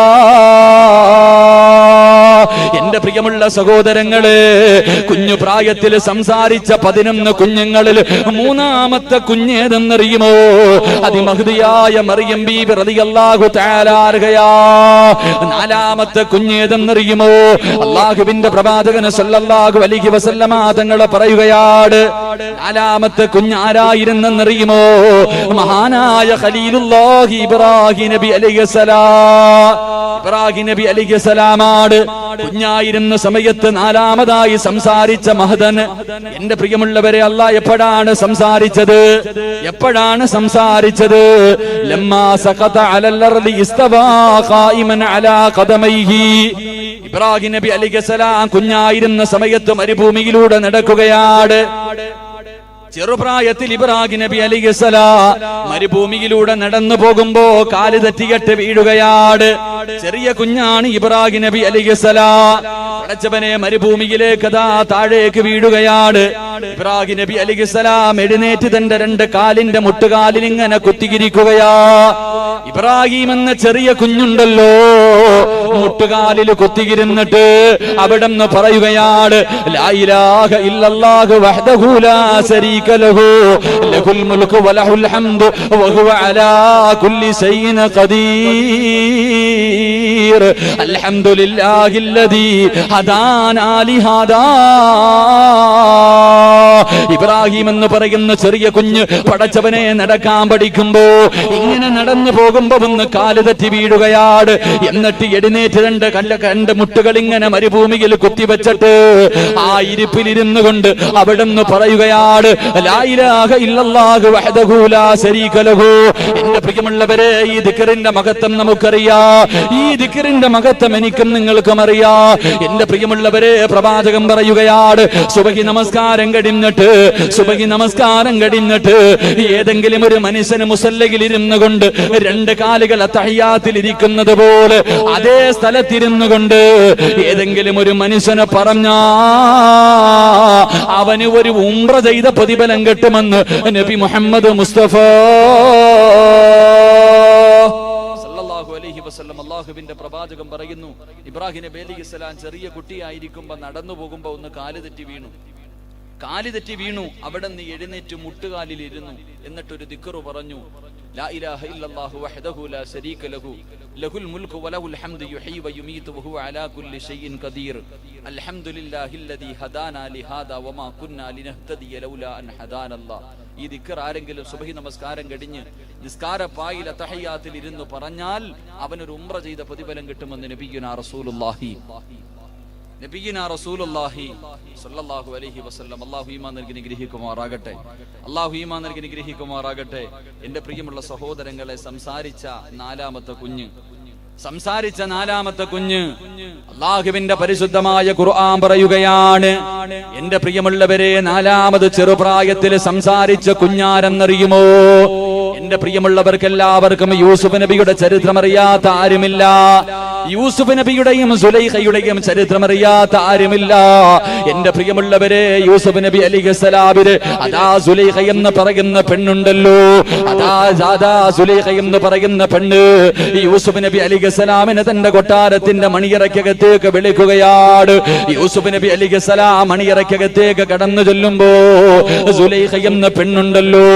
എന്റെ പ്രിയമുള്ള സഹോദരങ്ങളെ, കുഞ്ഞു പ്രായത്തിൽ സംസാരിച്ച 11 കുഞ്ഞുങ്ങളിൽ മൂന്നാമത്തെ കുഞ്ഞേതെന്നറിയുമോ? അതിമഹ്ദിയായ മറിയം ബീബി റളിയല്ലാഹു തആല അൻഹയാ. നാലാമത്തെ കുഞ്ഞേതെന്നറിയുമോ? അല്ലാഹുവിന്റെ പ്രവാചകൻ സല്ലല്ലാഹു അലൈഹി വസല്ലമ തങ്ങൾ പറയുകയാണ്, നാലാമത്തെ കുഞ്ഞ് ആരായിരുന്നെന്നറിയുമോ? മഹാനായ ഖലീലുല്ലാഹി ഇബ്രാഹിം നബി അലൈഹിസ്സലാം. ഇബ്രാഹിം നബി അലൈഹിസ്സലാമാണ് കുഞ്ഞായിരുന്ന സമയത്ത് നാലാമതായി സംസാരിച്ച മഹദൻ. എന്റെ പ്രിയമുള്ളവരെ, അല്ലാഹ് എപ്പോഴാണ് സംസാരിച്ചത്? എപ്പോഴാണ് സംസാരിച്ചത്? ലമ്മാ സഖത അലൽ അർളി ഇസ്തവാ ഖായിമൻ അലാ ഖദമൈഹി. ഇബ്രാഹിം നബി അലൈഹിസ്സലാം കുഞ്ഞായിരുന്ന സമയത്ത് മരുഭൂമിയിലൂടെ നടക്കുകയാണ്. ചെറുപ്രായത്തിൽ ഇബ്രാഹിം നബി അലൈഹിസ്സലാം മരുഭൂമിയിലൂടെ നടന്നു പോകുമ്പോ കാല് തെറ്റിയിട്ട് വീഴുകയാണ്. ചെറിയ കുഞ്ഞാണ് ഇബ്രാഹിം നബി അലൈഹിസ്സലാം. പടച്ചവനെ, മരുഭൂമിയിലേക്ക് താഴേക്ക് വീഴുകയാണ്. ഇബ്രാഹിം നബി അലൈഹിസ്സലാം എഴുന്നേറ്റ് തന്റെ 2 കാലിന്റെ മുട്ടുകാലിൽ ഇങ്ങനെ കുത്തിയിരിക്കുകയാ. ഇബ്രാഹിം എന്ന ചെറിയ കുഞ്ഞുണ്ടല്ലോ, മുട്ടുകാലിൽ കുത്തിയിരുന്നിട്ട് അവിടെ നിന്ന് പറയുകയാണ്, ലാ ഇലാഹ ഇല്ലല്ലാഹു വഹ്ദഹു ലാ ശരീക ലഹു ലഹുൽ മുൽക്കു വലഹുൽ ഹംദു വഹുവ അലാ കുല്ലി ശൈഇൻ ഖദീർ അൽഹംദുലില്ലാഹില്ലദീ ഹദാനാ ലിഹാദാ. ഇബ്രാഹിം എന്ന് പറയുന്ന ചെറിയ കുഞ്ഞ് പടച്ചവനെ നടക്കാൻ പഠിക്കുമ്പോ ഇങ്ങനെ നടന്നു പോകുമ്പോ ഒന്ന് കാല് തെറ്റി വീഴുകയാണ്. എന്നിട്ട് എഴുന്നേറ്റ് 2 മുട്ടുകൾ ഇങ്ങനെ മരുഭൂമിയിൽ കുത്തിവെച്ചിട്ട് ആ ഇരിപ്പിലിരുന്നു കൊണ്ട് അവിടെ നിന്ന് പറയുകയാണ്, ലാ ഇലാഹ ഇല്ലല്ലാഹു വഹ്ദഹു ലാ ശരീക ലഹു. എന്റെ പ്രിയമുള്ളവരെ, ഈ ദിക്റിന്റെ മഹത്വം നമുക്കറിയാം. ഈ ദിക്റിന്റെ മഹത്വം എനിക്കും നിങ്ങൾക്കും അറിയാം. എന്റെ പ്രിയമുള്ളവരെ, പ്രവാചകൻ പറയുകയാണ്, സുബഹി നമസ്കാരം കഴിഞ്ഞിട്ട് ഏതെങ്കിലും ഒരു മനുഷ്യന് മുസല്ലയിൽ ഇരുന്നു കൊണ്ട് 2 കാലുകൾ തഹയ്യാത്തിൽ ഇരിക്കുന്നത് പോലെ അതേ സ്ഥലത്തിരുന്നു കൊണ്ട് ഏതെങ്കിലും ഒരു മനുഷ്യനെ പറഞ്ഞാ അവന് ഒരു ഉംറ ചെയ്ത പ്രതിഫലം കിട്ടുമെന്ന് നബി മുഹമ്മദ് മുസ്തഫ സല്ലല്ലാഹു അലൈഹി വസല്ലം. അല്ലാഹുവിന്റെ പ്രവാചകൻ പറയുന്നു, ഇബ്രാഹിം നബി അലൈഹിസ്സലാം ചെറിയ കുട്ടിയായിരിക്കുമ്പോ നടന്നു പോകുമ്പോ ഒന്ന് കാല് തെറ്റി വീണു. അവിടെ നിന്ന് എഴുന്നേറ്റ് മുട്ടുകാലിൽ ഇരുന്നു. എന്നിട്ടൊരു ദിക്റ് പറഞ്ഞു, ലാ ഇലാഹ ഇല്ലല്ലാഹു വഹ്ദഹു ലാ ശരീക ലഹു ലഹുൽ മുൽക്കു വലഹുൽ ഹംദു യുഹ്യി വയുമീതു വഹുവ അലാ കുല്ലി ശൈഇൻ ഖദീർ അൽഹംദുലില്ലാഹില്ലദീ ഹദാനാ ലിഹാദാ വമാ കുന്നാ ലിനഹ്തദിയ ലൗലാ അൻ ഹദാനല്ലാഹ്. ഈ ദിക്ർ ആരെങ്കിലും സുബ്ഹി നമസ്കാരം കഴിഞ്ഞ് നിസ്കാരപ്പായിൽ തഹയ്യാത്തിൽ ഇരുന്ന് പറഞ്ഞാൽ അവനൊരു ഉംറ ചെയ്ത പ്രതിഫലം കിട്ടുമെന്ന് നബിയുനാ റസൂലുള്ളാഹി സ്വല്ലല്ലാഹു അലൈഹി വസല്ലം. അല്ലാഹു ഈമാൻ നൽകി അനുഗ്രഹിക്കുമാറാകട്ടെ. എന്റെ പ്രിയമുള്ള സഹോദരങ്ങളെ, സംസാരിച്ച നാലാമത്തെ കുഞ്ഞ് അല്ലാഹുവിന്റെ പരിശുദ്ധമായ ഖുർആൻ പറയുകയാണ്, എന്റെ പ്രിയമുള്ളവരെ, നാലാമത് ചെറുപ്രായത്തിൽ സംസാരിച്ച കുഞ്ഞാരെന്നറിയുമോ? എന്റെ പ്രിയമുള്ളവർക്ക് എല്ലാവർക്കും യൂസുഫ് നബിയുടെ ചരിത്രം അറിയാത്ത ആരുമില്ല. യൂസുഫ് നബിയുടെയും സുലൈഖയുടെയും ചരിത്രം അറിയാത്ത ആരുമില്ല. എന്റെ പ്രിയമുള്ളവരെ, യൂസുഫ് നബി അലൈഹിസ്സലാമിന് അതാ സുലൈഖ എന്ന് പറയുന്ന പെണ്ണുണ്ടല്ലോ, അതാ സുലൈഖ എന്ന് പറയുന്ന പെണ്ണ് യൂസുഫ് നബി അലൈഹിസ്സലാമിനെ തന്റെ കൊട്ടാരത്തിന്റെ മണിയറയ്ക്കകത്തേക്ക് വിളിക്കുകയാണ്. യൂസുഫ് നബി അലൈഹിസ്സലാം മണിയറയ്ക്കകത്തേക്ക് കടന്നു ചെല്ലുമ്പോ സുലൈഖ എന്ന പെണ്ണുണ്ടല്ലോ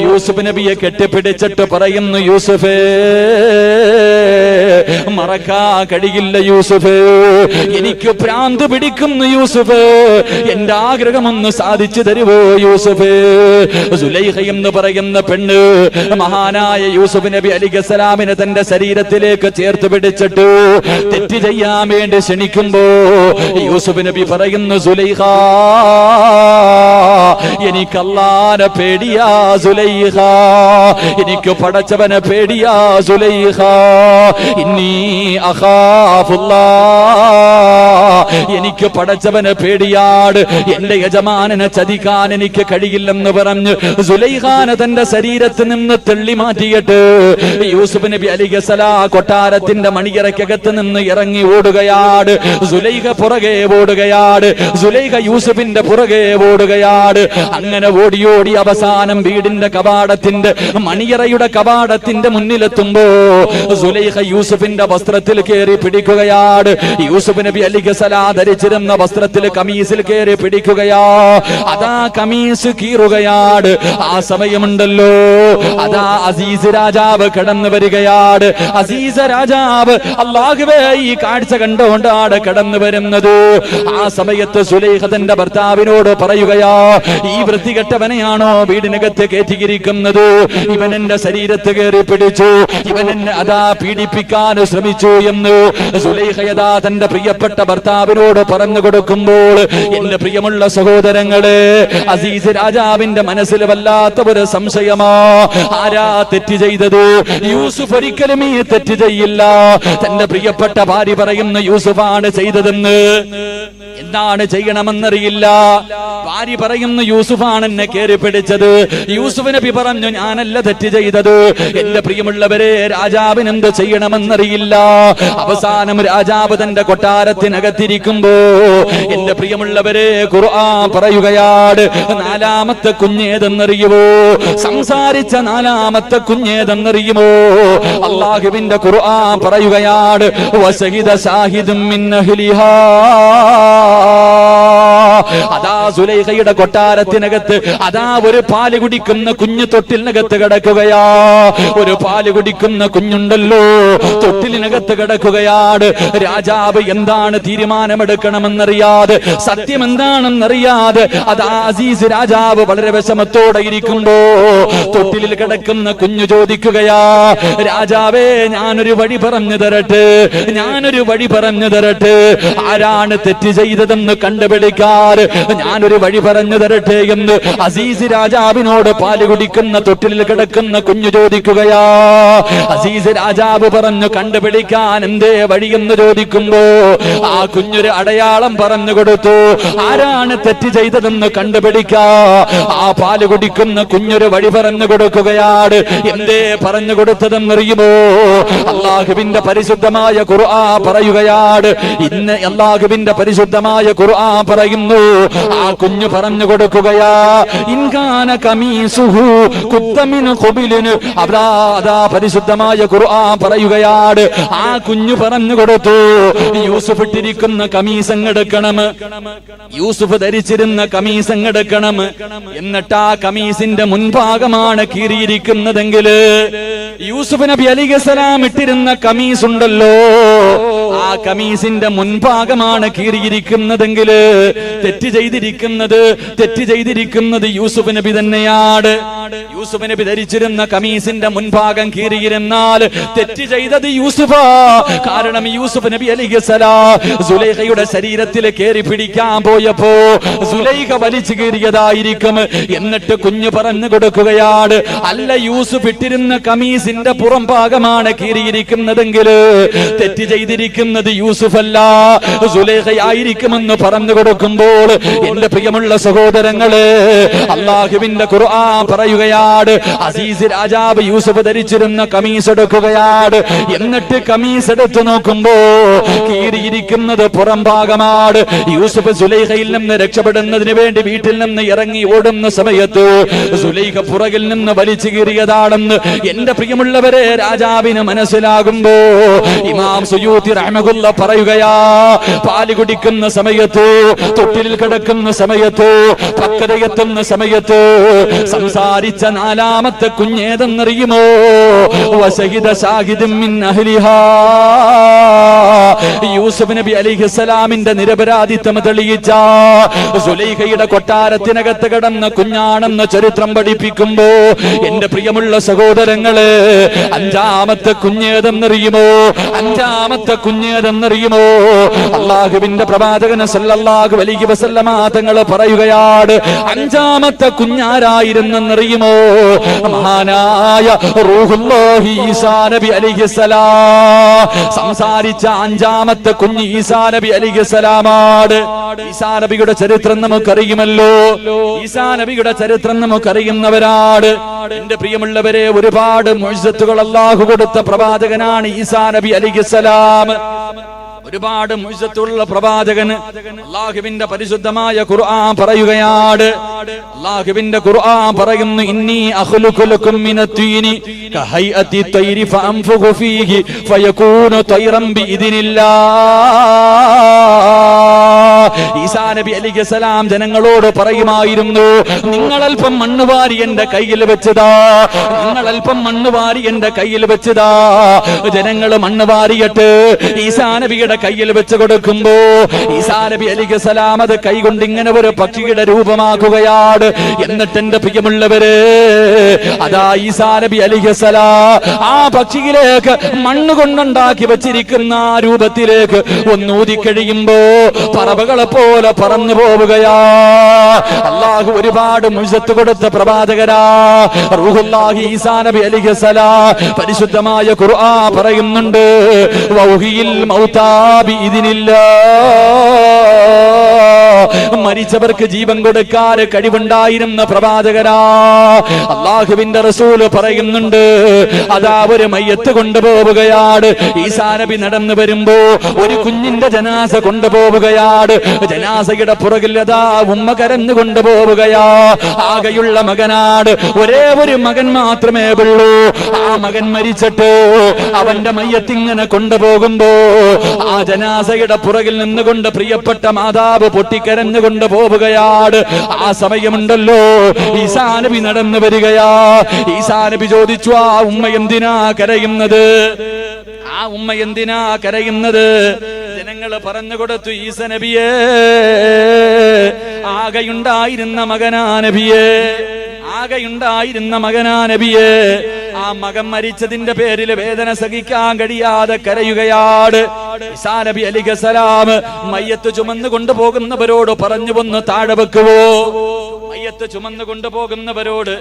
യൂസുഫ് നബിയെ കെട്ടിപ്പിടിച്ചിട്ട് പറയുന്നു, യൂസുഫേ, മറക്കാൻ കഴിയില്ല യൂസുഫ്, എനിക്ക് ഭ്രാന്ത് പിടിക്കുന്നു യൂസുഫ്, എന്റെ ആഗ്രഹമൊന്ന് സാധിച്ചു തരുവോ യൂസുഫ്. സുലൈഖ എന്ന് പറയുന്ന പെണ്ണ് മഹാനായ യൂസുഫ് നബി അലൈഹിസ്സലാമിനെ തന്റെ ശരീരത്തിലേക്ക് ചേർത്ത് പിടിച്ചിട്ട് തെറ്റ് ചെയ്യാൻ വേണ്ടി ക്ഷണിക്കുമ്പോ യൂസുഫ് നബി പറയുന്നു, സുലൈഖ, എനിക്ക് അല്ലാഹുവിനെ പേടിയാ സുലൈഖ, എനിക്ക് പടച്ചവനെ പേടിയാ സുലൈഖ, ഇന്നി അഖാഫുല്ലാഹ്, എനിക്ക് പടച്ചവനെ പേടിയാട്, എന്റെ യജമാനനെ ചതിക്കാൻ എനിക്ക് കഴിയില്ലെന്ന് പറഞ്ഞ് സുലൈഖാനെ തന്റെ ശരീരത്തിൽ നിന്ന് തള്ളി മാറ്റിയിട്ട് യൂസുഫ് നബി അലൈഹിസ്സലാം കൊട്ടാരത്തിന്റെ മണിയറയ്ക്കകത്ത് നിന്ന് ഇറങ്ങി ഓടുകയാണ്. സുലൈഖ പുറകെ ഓടുകയാണ്, സുലൈഖ യൂസുഫിന്റെ പുറകെ ഓടുകയാണ്. അങ്ങനെ ഓടി ഓടി അവസാനം വീടിന്റെ കവാടത്തിന്റെ മണിയറയുടെ കവാടത്തിന്റെ മുന്നിലെത്തുമ്പോ സുലൈഖ യൂസുഫിന്റെ വസ്ത്രത്തിൽ കയറി പിടിക്കുകയാണ്. യൂസുഫ് നബി അലൈഹിസ്സലാം ധരിച്ചിരുന്ന വസ്ത്രത്തിൽ കമീസിൽ കയറി പിടിക്കുകയാ. അതാ കമീസ് കീറുകയാണ്. ആ സമയമുണ്ടല്ലോ അതാ അസീസ് രാജാവ് കടന്നു വരികയാണ്. അസീസ് രാജാവ് അല്ലാഹുവേ ഈ കാഴ്ച കണ്ടുകൊണ്ടാണ് കടന്നു വരുന്നത്. ആ സമയത്ത് സുലൈഖ തന്റെ ഭർത്താവിനോട് പറയുകയാ, ഈ വൃത്തികെട്ടവനെയാണോ വീടിനകത്ത് കയറ്റിയിരിക്കുന്നത്? ഇവൻ എന്റെ ശരീരത്ത് കയറി പിടിച്ചു, ഇവൻ എന്നെ അതാ പീഡിപ്പിക്കാൻ ശ്രമിച്ചു എന്ന് സുലൈഖയതാ തന്റെ പ്രിയപ്പെട്ട ഭർത്താവിനോട് പറഞ്ഞു കൊടുക്കുമ്പോൾ, എന്റെ പ്രിയമുള്ള സഹോദരങ്ങളെ, അസീസ് രാജാവിന്റെ മനസ്സിൽ വല്ലാത്ത ഒരു സംശയമാ. ആരാ തെറ്റ് ചെയ്തത്? യൂസുഫ് ഒരിക്കലും ഈ തെറ്റ് ചെയ്യില്ല. തന്റെ പ്രിയപ്പെട്ട ഭാര്യ പറയുന്ന യൂസുഫാണ് ചെയ്തതെന്ന്. എന്താണ് ചെയ്യണമെന്നറിയില്ല. ഭാര്യ പറയുന്നു, യൂസുഫാണ് എന്നെ കയറി പിടിച്ചത്. യൂസുഫ് നബി പറഞ്ഞു, ഞാനല്ല തെറ്റ് ചെയ്തത്. എന്റെ പ്രിയമുള്ളവരെ, രാജാവിന് എന്ത് ചെയ്യണമെന്നറിയില്ല. അവസാനം രാജാവ് തന്റെ കൊട്ടാരത്തിനകത്തിരിക്കുമ്പോ എന്റെ പ്രിയമുള്ളവരെ, ഖുർആൻ പറയുകയാണ്, നാലാമത്തെ കുഞ്ഞേതെന്നറിയുമോ? സംസാരിച്ച നാലാമത്തെ കുഞ്ഞേതെന്നറിയുമോ? അല്ലാഹുവിന്റെ ഖുർആൻ പറയുകയാണ്, വശഹിദ ശാഹിദും മിൻ അഹ്ലിഹാ. അതാ സുലൈഖയുടെ കൊട്ടാരത്തിനകത്ത് അതാ ഒരു പാല് കുടിക്കുന്ന കുഞ്ഞു തൊട്ടിലിനകത്ത് കിടക്കുകയാ. ഒരു പാല് കുടിക്കുന്ന കുഞ്ഞുണ്ടല്ലോ, തൊട്ടിലിനകത്ത് കിടക്കുകയാണ്. രാജാവ് എന്താണ് തീരുമാനമെടുക്കണമെന്നറിയാതെ, സത്യം എന്താണെന്നറിയാതെ അതാ അസീസ് രാജാവ് വളരെ വിഷമത്തോടെ ഇരിക്കുമ്പോ തൊട്ടിലിൽ കിടക്കുന്ന കുഞ്ഞു ചോദിക്കുകയാ, രാജാവേ, ഞാനൊരു വഴി പറഞ്ഞു തരട്ടെ, ഞാനൊരു വഴി പറഞ്ഞു തരട്ടെ. ആരാണ് തെറ്റ് ചെയ്തതെന്ന് കണ്ടുപിടിക്കാറ് ഞാനൊരു വഴി പറഞ്ഞു തരട്ടെ എന്ന് അസീസ് രാജാവിനോട് പാല് കുടിക്കുന്ന തൊട്ടിലിൽ കിടക്കുന്ന കുഞ്ഞു ചോദിക്കുകയാ. അസീസ് രാജാവ് പറഞ്ഞു, കണ്ടുപിടിക്കാൻ എന്തേ വഴിയെന്ന് ചോദിക്കുമ്പോ ആ കുഞ്ഞൊരു അടയാളം പറഞ്ഞു കൊടുത്തു. ആരാണ് തെറ്റ് ചെയ്തതെന്ന് കണ്ടുപിടിക്കാ ആ പാല് കുടിക്കുന്ന കുഞ്ഞൊരു വഴി പറഞ്ഞു കൊടുക്കുകയാണ്. എന്തേ പറഞ്ഞു കൊടുത്തതെന്നറിയുമോ? അല്ലാഹുവിന്റെ പരിശുദ്ധമായ ഖുർആൻ പറയുകയാണ്. ഇന്ന് അല്ലാഹുവിന്റെ പരിശുദ്ധമായ ഖുർആൻ പറയുന്നു, ആ കുഞ്ഞു പറഞ്ഞു കൊടുക്കുകയാ, ഇൻകാന കമീസുഹു ഖുദ്ദമിൻ ഖുബിലിൻ. അതാ പരിശുദ്ധമായ ഖുർആൻ പറയുകയാണ്, ആ കുഞ്ഞു പറഞ്ഞു കൊടുത്തു, യൂസുഫ് ഇട്ടിരിക്കുന്ന കമീസങ്ങെടുക്കണം, യൂസുഫ് ധരിച്ചിരുന്ന കമീസങ്ങെടുക്കണം. എന്നിട്ട് ആ കമീസിന്റെ മുൻഭാഗമാണ് കീറിയിരിക്കുന്നതെങ്കിൽ യൂസുഫ് നബി അലൈഹിസ്സലാം ഇട്ടിരുന്ന കമീസ് ഉണ്ടല്ലോ, ആ കമീസിന്റെ മുൻഭാഗമാണ് കീറിയിരിക്കുന്നതെങ്കിൽ തെറ്റ് ചെയ്തിരിക്കുന്നത് യൂസുഫ് നബി തന്നെയാണ്. യൂസുഫ് നബി ധരിച്ചിരുന്ന കമീസിന്റെ മുൻഭാഗം കീറിയിരുന്നാൽ തെറ്റ് ചെയ്തത് യൂസുഫാ. കാരണം യൂസുഫ് നബി അലൈഹിസ്സലാം സുലൈഖയുടെ ശരീരത്തിൽ കയറി പിടിക്കാൻ പോയപ്പോ സുലൈഖ വലിച്ചു കീറിയതായിരിക്കും. എന്നിട്ട് കുഞ്ഞു പറഞ്ഞു കൊടുക്കുകയാണ്, അല്ല, യൂസുഫ് ഇട്ടിരുന്ന കമീസിന്റെ പുറം ഭാഗമാണ് കീറിയിരിക്കുന്നതെങ്കിൽ തെറ്റ് ചെയ്തിരിക്കുന്നത് യൂസുഫ് അല്ല, സുലൈഖയായിരിക്കുമെന്ന് പറഞ്ഞു കൊടുക്കുമ്പോൾ എന്റെ പ്രിയമുള്ള സഹോദരങ്ങളെ, അല്ലാഹുവിന്റെ ഖുർആൻ പറയുകയാണ്, അസീസ് രാജാവ് യൂസുഫ് ധരിച്ചിരുന്ന കമീസ് എടുക്കുകയാണ്. എന്നിട്ട് കമീസ് എടുത്തു നോക്കുമ്പോ കീറിയിരിക്കുന്നത് പുറം ഭാഗമാണ്. യൂസുഫ് സുലൈഖയിൽ നിന്ന് രക്ഷപ്പെടുന്നതിന് വേണ്ടി വീട്ടിൽ നിന്ന് ഇറങ്ങി ഓടുന്ന സമയത്ത് സുലൈഖ പുറകിൽ നിന്ന് വലിച്ചു കീറിയതാണെന്ന് എന്റെ പ്രിയമുള്ളവരെ രാജാവിന് മനസ്സിലാകുമ്പോ ഇമാം സുയൂത്തി റഹ്മഹുല്ല പറയുകയാ, പാല് കുടിക്കുന്ന സമയത്ത്, തൊട്ടിലിൽ കിടക്കുന്ന സമയത്ത്, പക്വതയെത്തുന്ന സമയത്ത് സംസാരിച്ച നാലാമത്തെ കുഞ്ഞേതെന്നറിയുമോ? വശഹിദ ശാഹിദും മിൻ അഹ്ലിഹാ. യൂസുഫ് നബി അലൈഹിസ്സലാമിന്റെ നിരപരാധിത്വം തെളിയിച്ച സുലൈഖയുടെ കൊട്ടാരത്തിനകത്ത് കിടന്ന് കുഞ്ഞാണെന്ന് ചരിത്രം പഠിപ്പിക്കുമ്പോ എന്റെ പ്രിയമുള്ള സഹോദരങ്ങളെ, അഞ്ചാമത്തെ കുഞ്ഞേതെന്നറിയുമോ? അഞ്ചാമത്തെ കുഞ്ഞേതെന്നറിയുമോ? അള്ളാഹുവിന്റെ പ്രവാചകൻ സല്ലല്ലാഹു അലൈഹി വസല്ലമ തങ്ങൾ പറയുകയാണ്, അഞ്ചാമത്തെ കുഞ്ഞാരായിരുന്നെന്നറിയുമോ? മഹാനായ റൂഹുല്ലാഹി ഈസാ നബി അലൈഹിസ്സലാം. സംസാരിച്ച അഞ്ചാമത്തെ കുഞ്ഞ് ഈസാ നബി അലൈഹിസ്സലാമാണ്. ഈസാ നബിയുടെ ചരിത്രം നമുക്കറിയുമല്ലോ. ഈസാ നബിയുടെ ചരിത്രം നമുക്കറിയുന്നവരാണ്. എന്റെ പ്രിയമുള്ളവരെ, ഒരുപാട് മുഅ്ജിസത്തുകൾ അല്ലാഹു കൊടുത്ത പ്രവാചകനാണ് ഈസാ നബി അലൈഹിസ്സലാം. ഒരുപാട് മുഅ്ജിസത്തുള്ള പ്രവാചകൻ. അല്ലാഹുവിന്റെ പരിശുദ്ധമായ ഖുർആൻ പറയുകയാണ്. അല്ലാഹുവിന്റെ ഖുർആൻ പറയുന്നു, ഇന്നി അഖ്ലുഖു ലക്കും മിനത്തീനി കഹൈഅതി തൈരി ഫഅൻഫുഖു ഫീഹി ഫയകൂനു തൈറൻ ബിഇദ്നില്ലാഹ്. ഈസാ നബി അലൈഹിസ്സലാം ജനങ്ങളോട് പറയുമായിരുന്നു, നിങ്ങൾ അല്പം മണ്ണ് വാരി എന്റെ കയ്യിൽ വെച്ചതാ, നിങ്ങൾ അല്പം മണ്ണ് വാരി എന്റെ കയ്യിൽ വെച്ചതാ. ജനങ്ങൾ മണ്ണ് വാരിയിട്ട് ഈസാ നബിയുടെ കയ്യിൽ വെച്ച് കൊടുക്കുമ്പോ ഈസാ നബി അലൈഹിസ്സലാം അത് കൈകൊണ്ട് ഇങ്ങനെ ഒരു പക്ഷിയുടെ രൂപമാക്കുകയാണ്. എന്നിട്ട് എന്റെ പ്രിയമുള്ളവര്, അതാ ഈസാ നബി അലൈഹിസ്സലാം ആ പക്ഷിയിലേക്ക് മണ്ണ് കൊണ്ടുണ്ടാക്കി വെച്ചിരിക്കുന്ന ആ രൂപത്തിലേക്ക് ഒന്നൂതി കഴിയുമ്പോ പറവകളെ പോലെ പറന്നു പോവുകയാ. അല്ലാഹു ഒരുപാട് മുഅ്ജിസത്ത് കൊടുത്ത പ്രവാചകരാ റൂഹുല്ലാഹി ഈസാ നബി അലൈഹിസ്സലാം. പരിശുദ്ധമായ ഖുർആൻ പറയുന്നുണ്ട്, വൗഹിയിൽ മൗതാ ബിഇദ്നില്ലാഹ്. മരിച്ചവർക്ക് ജീവൻ കൊടുക്കാൻ കഴിവുണ്ടായിരുന്ന പ്രവാചകരാ. അല്ലാഹുവിന്റെ റസൂൽ പറയുന്നുണ്ട്, അതാ ഒരു മയ്യത്ത് കൊണ്ടുപോവുകയാണ്. ഈസാ നബി നടന്നു വരുമ്പോ ഒരു കുഞ്ഞിന്റെ ജനാസ കൊണ്ടുപോവുകയാണ്. ജനാസയുടെ പുറകിൽ അതാ ഉമ്മ കരഞ്ഞു കൊണ്ടുപോവുകയാ. ആകെയുള്ള മകനാണ്, ഒരേ ഒരു മകൻ മാത്രമേ ഉള്ളൂ. ആ മകൻ മരിച്ചിട്ട് അവന്റെ മയ്യത്ത് ഇങ്ങനെ കൊണ്ടുപോകുമ്പോ ആ ജനാസയുടെ പുറകിൽ നിന്നുകൊണ്ട് പ്രിയപ്പെട്ട മാതാവ് പൊട്ടിക്കരഞ്ഞുകൊണ്ട് പോവുകയാണ്. ആ സമയമുണ്ടല്ലോ ഈസാ നബി നടന്നു വരികയാ. ഈസാ നബി ചോദിച്ചു, ആ ഉമ്മ എന്തിനാ കരയുന്നത്? ആ ഉമ്മ എന്തിനാ കരയുന്നത്? ജനങ്ങൾ പറഞ്ഞു കൊടുത്തു, ഈസ നബിയേ, ആകെയുണ്ടായിരുന്ന മകനാ നബിയേ, ആകെയുണ്ടായിരുന്ന മകനാ നബിയേ. ആ മകൻ മരിച്ചതിന്റെ പേരിൽ വേദന സഹിക്കാൻ കഴിയാതെ കരയുകയാണ്. ഈസാ നബി അലൈഹിസ്സലാം മയ്യത്ത് ചുമന്നു കൊണ്ടുപോകുന്നവരോട് പറഞ്ഞു, ഒന്ന് താഴെ വെക്കുവോ? മയ്യത്ത് ചുമന്നു കൊണ്ടുപോകുന്നവരോട്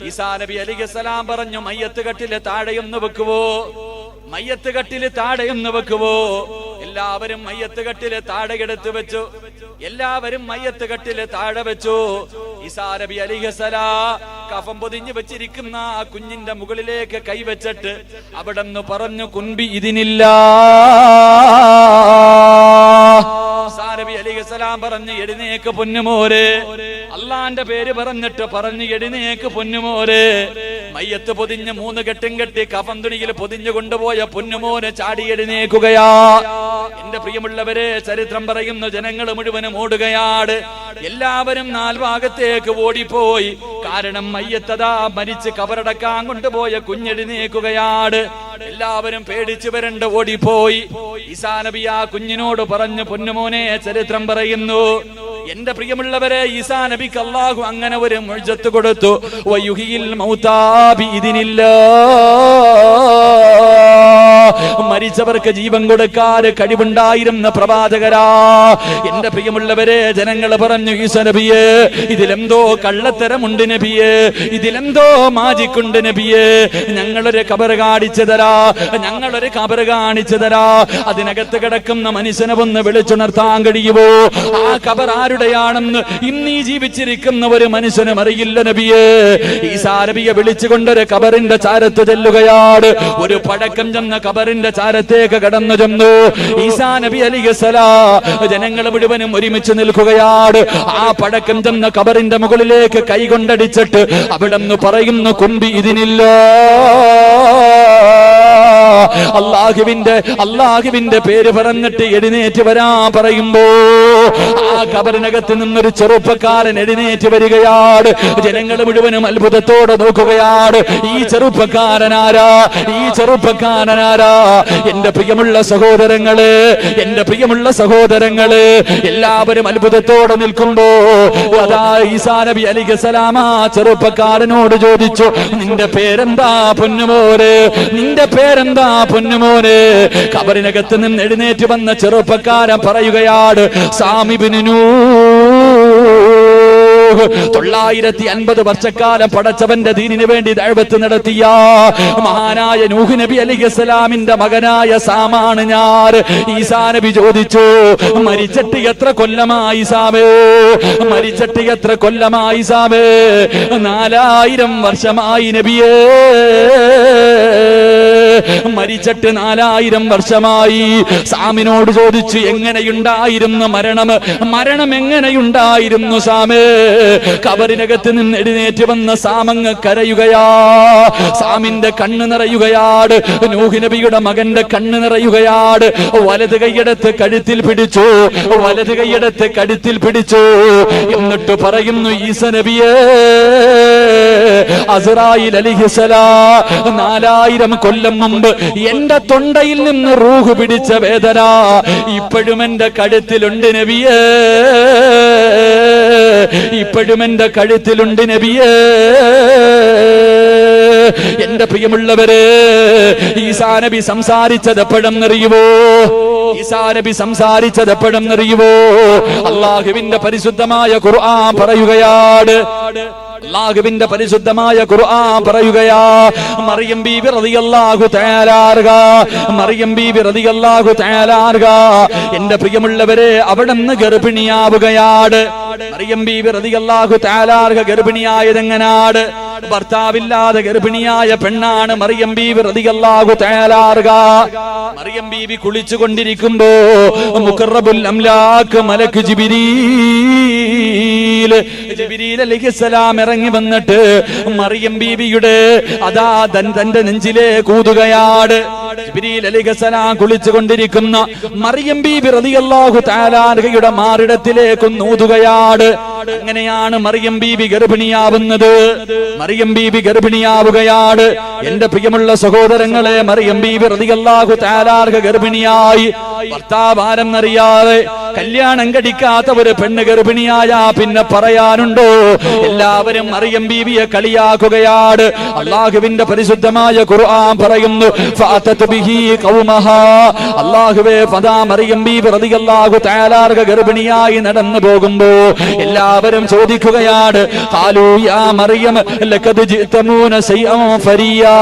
ഈസാ നബി അലൈഹിസ്സലാം പറഞ്ഞു, മയ്യത്ത് കട്ടില് താഴെയൊന്ന് വെക്കുവോ? മയ്യത്ത് കട്ടില് താഴെയൊന്ന് വെക്കുവോ? എല്ലാവരും മയ്യത്ത് കട്ടില് താഴെ എടുത്തു വെച്ചു. എല്ലാവരും മയ്യത്ത് കട്ടില് താഴെ വെച്ചു. ഈസാ നബി അലൈഹിസ്സലാം കഫം പൊതിഞ്ഞു വെച്ചിരിക്കുന്ന ആ കുഞ്ഞിന്റെ മുകളിലേക്ക് കൈവച്ചിട്ട് അവിടെന്ന് പറഞ്ഞു, കുൻബി ഇതിനില്ലാഹ്. ഈസാ നബി അലൈഹിസ്സലാം പറഞ്ഞു, എഴുന്നേക്ക് പൊന്നുമോരെ. അള്ളാന്റെ പേര് പറഞ്ഞിട്ട് പറഞ്ഞു, എഴുന്നേക്ക് പൊന്നുമോരെ. മയ്യത്ത് പൊതിഞ്ഞ് 3 കെട്ടും കെട്ടി കഫം തുണിയിൽ പൊതിഞ്ഞു കൊണ്ടുപോയ പൊന്നുമോനെ ചാടി എഴുന്നേക്കുകയാ. എന്റെ പ്രിയമുള്ളവരെ, ചരിത്രം പറയുന്നു, ജനങ്ങൾ മുഴുവനും ഓടുകയാണ്. എല്ലാവരും 4 ഭാഗത്തേക്ക് ഓടിപ്പോയി. കാരണം മയ്യത്തതാ മരിച്ച് കബറടക്കാൻ കൊണ്ടുപോയ കുഞ്ഞെഴുന്നേക്കുകയാണ്. എല്ലാവരും പേടിച്ചു വരണ്ട് ഓടിപ്പോയി. ഈസാ നബി ആ കുഞ്ഞിനോട് പറഞ്ഞു, പൊന്നുമോനെ, ചരിത്രം പറയുന്നു, എന്റെ പ്രിയമുള്ളവരെ, ഈസാ നബിക്ക് അല്ലാഹു അങ്ങനെ ഒരു മുഅ്ജിസത്ത് കൊടുത്തു. വയുഹിയിൽ മൗതാ ബിഇദ്നില്ലാഹ്. മരിച്ചവർക്ക് ജീവൻ കൊടുക്കാൻ കഴിവുണ്ടായിരുന്ന പ്രവാചകരാ. എന്റെ പ്രിയമുള്ളവരെ, ജനങ്ങൾ പറഞ്ഞു, ഈസാ നബിയെ, ഇതിലെന്തോ കള്ളത്തരമുണ്ട് നബിയെ, ഇതിലെന്തോ മാജിക്കുണ്ട് നബിയെ. ഞങ്ങളൊരു ഖബർ കാണിച്ചു തരാ, ഞങ്ങളൊരു ഖബർ കാണിച്ചു തരാ. അതിനകത്ത് കിടക്കുന്ന മനുഷ്യനെ ഒന്ന് വിളിച്ചുണർത്താൻ കഴിയുമോ? ആ ഖബർ ആരുടെയാണെന്ന് ഇന്നീ ജീവിച്ചിരിക്കുന്ന ഒരു മനുഷ്യനും അറിയില്ല നബിയെ. ഈസാ നബിയെ വിളിച്ചുകൊണ്ടൊരു ഖബറിന്റെ ചാരത്ത് ചെല്ലുകയാണ്. ഒരു പഴക്കം ചെന്ന ഖബറിന്റെ ചാരത്തേക്ക് കടന്നു ചെന്നു. ഈസാ നബി അലൈഹിസ്സലാം ജനങ്ങൾ മുഴുവനും ഒരുമിച്ച് നിൽക്കുകയാണ്. ആ പഴക്കം ചെന്ന ഖബറിന്റെ മുകളിലേക്ക് കൈകൊണ്ടടിച്ചിട്ട് അവിടെ നിന്ന് പറയുന്നു, കുൻബി ഇതിനില്ലാഹ്. അള്ളാഹുവിന്റെ പേര് പറഞ്ഞിട്ട് എഴുന്നേറ്റ് വരാൻ പറയുമ്പോ ആ ഖബറിനകത്ത് നിന്നൊരു ചെറുപ്പക്കാരൻ എഴുന്നേറ്റ് വരികയാണ്. ജനങ്ങൾ മുഴുവനും അത്ഭുതത്തോടെ നോക്കുകയാണ്. ഈ ചെറുപ്പക്കാരനാരാ? എന്റെ പ്രിയമുള്ള സഹോദരങ്ങള്, എല്ലാവരും അത്ഭുതത്തോടെ നിൽക്കുമ്പോ അതാ ഈസാ നബി അലൈഹിസ്സലാം ആ ചെറുപ്പക്കാരനോട് ചോദിച്ചു, നിന്റെ പേരെന്താ പൊന്നുമോനെ? ഖബറിനകത്ത് നിന്ന് എഴുന്നേറ്റ് വന്ന ചെറുപ്പക്കാരൻ പറയുകയാണ്, സാമിബ്നു നൂഹ്. 950 വർഷക്കാലം പടച്ചവന്റെ ദീനിന് വേണ്ടി ദഅവത്ത് നടത്തിയ മഹാനായ നൂഹ് നബി അലൈഹിസ്സലാമിന്റെ മകനായ സാമാണ് ഞാൻ. ഈസാ നബി ചോദിച്ചു, മരിച്ചിട്ട് എത്ര കൊല്ലമായി സാമേ? 4000 വർഷമായി നബിയേ. മരിച്ചിട്ട് 4000 വർഷമായി. സാമിനോട് ചോദിച്ചു, എങ്ങനെയുണ്ടായിരുന്നു മരണം എങ്ങനെയുണ്ടായിരുന്നു സാമേ? ഖബറിനകത്ത് നിന്ന് എഴുന്നേറ്റ് വന്ന സാമങ്ങ് കരയുകയാ. സാമിന്റെ കണ്ണ് നിറയുകയാണ്. നൂഹ് നബിയുടെ മകന്റെ കണ്ണ് നിറയുകയാണ്. വലത് കൈയെടുത്ത് കഴുത്തിൽ പിടിച്ചു. എന്നിട്ട് പറയുന്നു, ഈസാ നബിയേ, അസ്റായീൽ അലൈഹിസ്സലാം 4000 കൊല്ലം മുമ്പ് എന്റെ തൊണ്ടയിൽ നിന്ന് റൂഹ് പിടിച്ച വേദന ഇപ്പോഴും എന്റെ കഴുത്തിലുണ്ട് നബിയേ. എന്റെ പ്രിയമുള്ളവരെ, ഈസാ നബി സംസാരിച്ചത് എപ്പോഴെന്നറിയുവോ? അല്ലാഹുവിന്റെ പരിശുദ്ധമായ ഖുർആൻ പറയുകയാണ്. മറിയം ബീബി റളിയല്ലാഹു തആല അൻഹ എന്റെ പ്രിയമുള്ളവരെ അവിടുന്ന് ഗർഭിണിയാവുകയാണ്. മറിയം ബീബി റളിയല്ലാഹു തആല അൻഹ ഗർഭിണിയായതെങ്ങനാണ്? ഭർത്താവില്ലാതെ ഗർഭിണിയായ പെണ്ണാണ് മറിയം ബീബി റളിയല്ലാഹു തആല അൻഹ. മറിയം ബീബി കുളിച്ചുകൊണ്ടിരിക്കുമ്പോ മുഖറബുൽ അംലാക്ക് മലക്ക് ജിബ്രീൽ അലൈഹിസ്സലാം ഇറങ്ങി വന്നിട്ട് മറിയം ബീബിയുടെ അതാ തന്റെ നെഞ്ചിലെ കൂതുകയാണ്. ജിബ്രീൽ അലൈഹിസ്സലാം കുളിച്ചുകൊണ്ടിരിക്കുന്ന മറിയം ബീബി റളിയല്ലാഹു തആല അൻഹയുടെ മാറിടത്തിലേക്ക് ഊതുകയാണ്. അങ്ങനെയാണ് മറിയം ബീബി ഗർഭിണിയാവുകയാണ്. എന്റെ പ്രിയമുള്ള സഹോദരങ്ങളെ, മറിയം ബീബി റളിയല്ലാഹു തആല അൻഹ ഗർഭിണിയായി. ഭർത്താവ് ആരെന്നറിയാതെ കല്യാണം കഴിക്കാത്ത ഒരു പെണ്ണ് ഗർഭിണിയായ പിന്നെ പറയാനുണ്ടോ? എല്ലാവരും മറിയം ബീബിയെ കളിയാക്കുകയാണ്. അല്ലാഹുവിന്റെ പരിശുദ്ധമായ ഖുർആൻ പറയുന്നു, ഫഅതത് ബിഹി ഖൗമഹാ. അല്ലാഹുവേ, ഫദാ മറിയം ബീബി റളിയല്ലാഹു തആല അൻഹ ഗർഭിണിയായി നടന്നു പോകുമ്പോ എല്ലാവരും ചോദിക്കുകയാണ്, ഖാലൂ യാ മറിയം ലഖദ് ജിതമൂന ശൈഅൻ ഫരിയാ.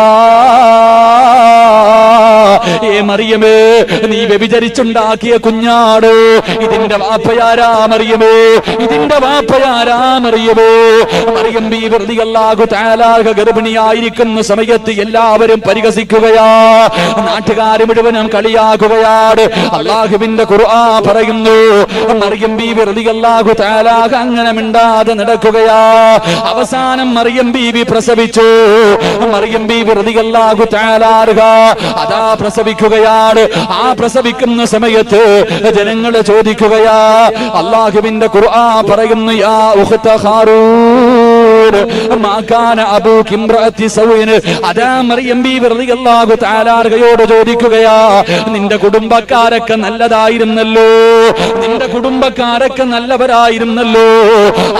ഏ മറിയമേ, നീ വ്യഭിചരിച്ചുണ്ടാക്കിയ കുഞ്ഞാടോ? ഇതിന്റെ വാപ്പയാരാ മറിയമേ? മറിയം ബീബി റളിയല്ലാഹു തആല അൻഹ ഗർഭിണിയായിരിക്കുന്ന സമയത്ത് എല്ലാവരും പരിഹസിക്കുകയാ. നാട്ടുകാര് മുഴുവനും കളിയാക്കുകയാണ്. അല്ലാഹുവിന്റെ ഖുർആൻ പറയുന്നു, മറിയം ബീബി റളിയല്ലാഹു തആല അൻഹ അങ്ങനെ മിണ്ടാതെ നടക്കുകയാ. അവസാനം മറിയം ബീബി പ്രസവിച്ചു. മറിയം ബീബി റളിയല്ലാഹു തആല അൻഹ അതാ പ്രസവിക്കുകയാണ്. ആ പ്രസവിക്കുന്ന സമയത്ത് ജനങ്ങൾ ചോദിക്കുകയാ. അല്ലാഹുവിന്റെ ഖുർആൻ പറയുന്നു, യാ ഉഖ്ത ഹാറൂൻ മാ കാന അബൂകി ഇംറഅതി സൗഇൻ. അതാ മറിയം ബീബി റളിയല്ലാഹു തആല അൻഹയോട് ചോദിക്കുകയാ, നിന്റെ കുടുംബക്കാരൊക്കെ നല്ലതായിരുന്നല്ലോ, നിന്റെ കുടുംബക്കാരൊക്കെ നല്ലവരായിരുന്നല്ലോ,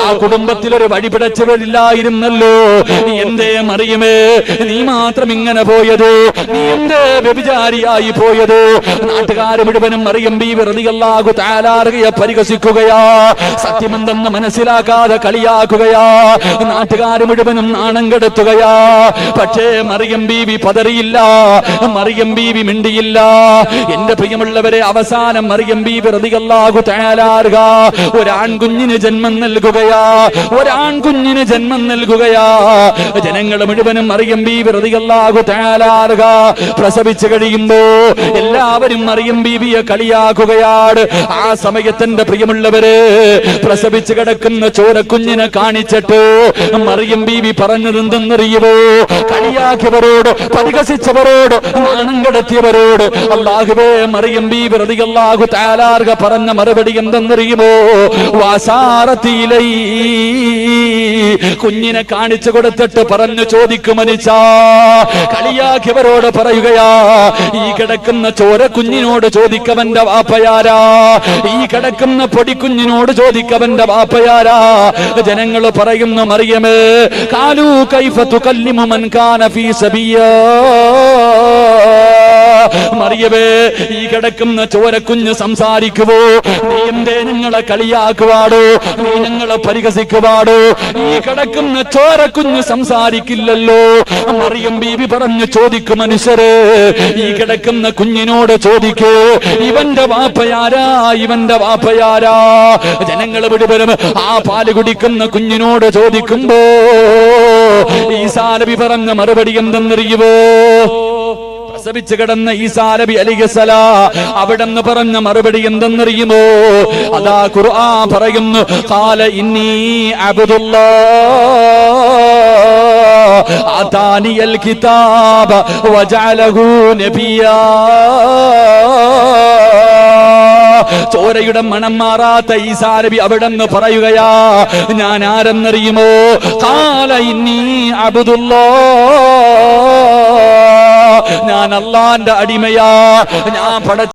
ആ കുടുംബത്തിൽ ഒരു വഴിപിടച്ചവരില്ലായിരുന്നല്ലോ, എന്തേ മറിയമേ നീ മാത്രം ഇങ്ങനെ പോയത്? നീ എന്തേ വ്യഭിചാരിയായി പോയത്? നാട്ടുകാര് മുഴുവനും മറിയം ബീബി റളിയല്ലാഹു തആല അൻഹയെ പരിഹസിക്കുകയാ. സത്യമെന്തെന്ന് മനസ്സിലാക്കാതെ കളിയാക്കുകയാ. നാട്ടുകാര് മുഴുവനും നാണം കെടുത്തുകയാ. പക്ഷേ മറിയം ബീബി പതറിയില്ല, മറിയം ബീബി മിണ്ടിയില്ല. എന്റെ പ്രിയമുള്ളവരെ, അവസാനം മറിയം ബീബി റളിയല്ലാഹു തആല അൻഹ ഒരാൺകുഞ്ഞിന് ജന്മം നൽകുകയാ. ജനങ്ങൾ മുഴുവനും മറിയം ബീബി റളിയല്ലാഹു തആല അൻഹ പ്രസവിച്ചു കഴിയുമ്പോ എല്ലാവരും മറിയം ബീബിയെ കളിയാക്കുകയാണ്. ആ സമയത്തിന്റെ പ്രിയമുള്ളവരെ, പ്രസവിച്ചു കിടക്കുന്ന ചോരക്കുഞ്ഞിനെ കാണിച്ചിട്ട് മറിയം ബീവി പറഞ്ഞത് എന്തെന്നറിയുമോ? കളിയാക്കിയവരോട്, പരിഹസിച്ചവരോട്, നാണം കെടുത്തിയവരോട് അല്ലാഹുവേ മറിയം ബീവി റളിയല്ലാഹു തആല പറഞ്ഞ മറുപടി എന്തെന്നറിയുമോ? വാസാറത്തിലൈ, കുഞ്ഞിനെ കാണിച്ചു കൊടുത്തിട്ട് പറഞ്ഞു ചോദിക്കും മനുഷ്യ. കളിയാക്കിയവരോട് പറയുകയാ, ഈ കിടക്കുന്ന ചോര കുഞ്ഞിനോട് ചോദിക്കവന്റെ വാപ്പയാരാ? ഈ കിടക്കുന്ന പൊടിക്കുഞ്ഞിനോട് ചോദിക്കവന്റെ വാപ്പയാരാ? ജനങ്ങൾ പറയുന്നു മറിയമേ, കാലൂ കൈഫ തുകല്ലിമു മൻ കാന ഫീ സബിയ്യ. മറിയമേ, ഈ കിടക്കുന്ന ചോരക്കുഞ്ഞ് സംസാരിക്കുവോ? നീ എന്തേ ഞങ്ങളെ കളിയാക്കുവാടോ? നീ ഞങ്ങളെ പരിഹസിക്കുവാടോ? ഈ കിടക്കുന്ന ചോരക്കുഞ്ഞ് സംസാരിക്കില്ലല്ലോ. മറിയം ബീവി പറഞ്ഞു ചോദിക്കും മനുഷ്യരെ, ഈ കിടക്കുന്ന കുഞ്ഞിനോട് ചോദിക്കോ, ഇവന്റെ വാപ്പയാരാ? ഇവന്റെ വാപ്പയാരാ? ജനങ്ങൾ വിടുവരും ആ പാല് കുടിക്കുന്ന കുഞ്ഞിനോട് ചോദിക്കുമ്പോ ഈസാ നബി പറഞ്ഞ മറുപടി എന്തെന്നറിയുവോ? പ്രസവിച്ചു കിടന്ന ഈസാ നബി അലൈഹിസ്സലാം അവിടെന്ന് പറഞ്ഞ മറുപടി എന്തെന്നറിയുമോ? അതാ ഖുർആൻ പറയുന്നു, ഖാല ഇന്നി അബ്ദുല്ലാഹ് ആതാനിയൽ കിതാബ വജഅലഹു നബിയ്യാ. ചോരയുടെ മണം മാറാത്ത ഈസാ നബി അവിടെന്ന് പറയുകയാ, ഞാൻ ആരെന്നറിയുമോ? ഖാല ഇന്നി അബ്ദുല്ലാഹ്, ഞാൻ അല്ലാഹുവിന്റെ അടിമയാ, ഞാൻ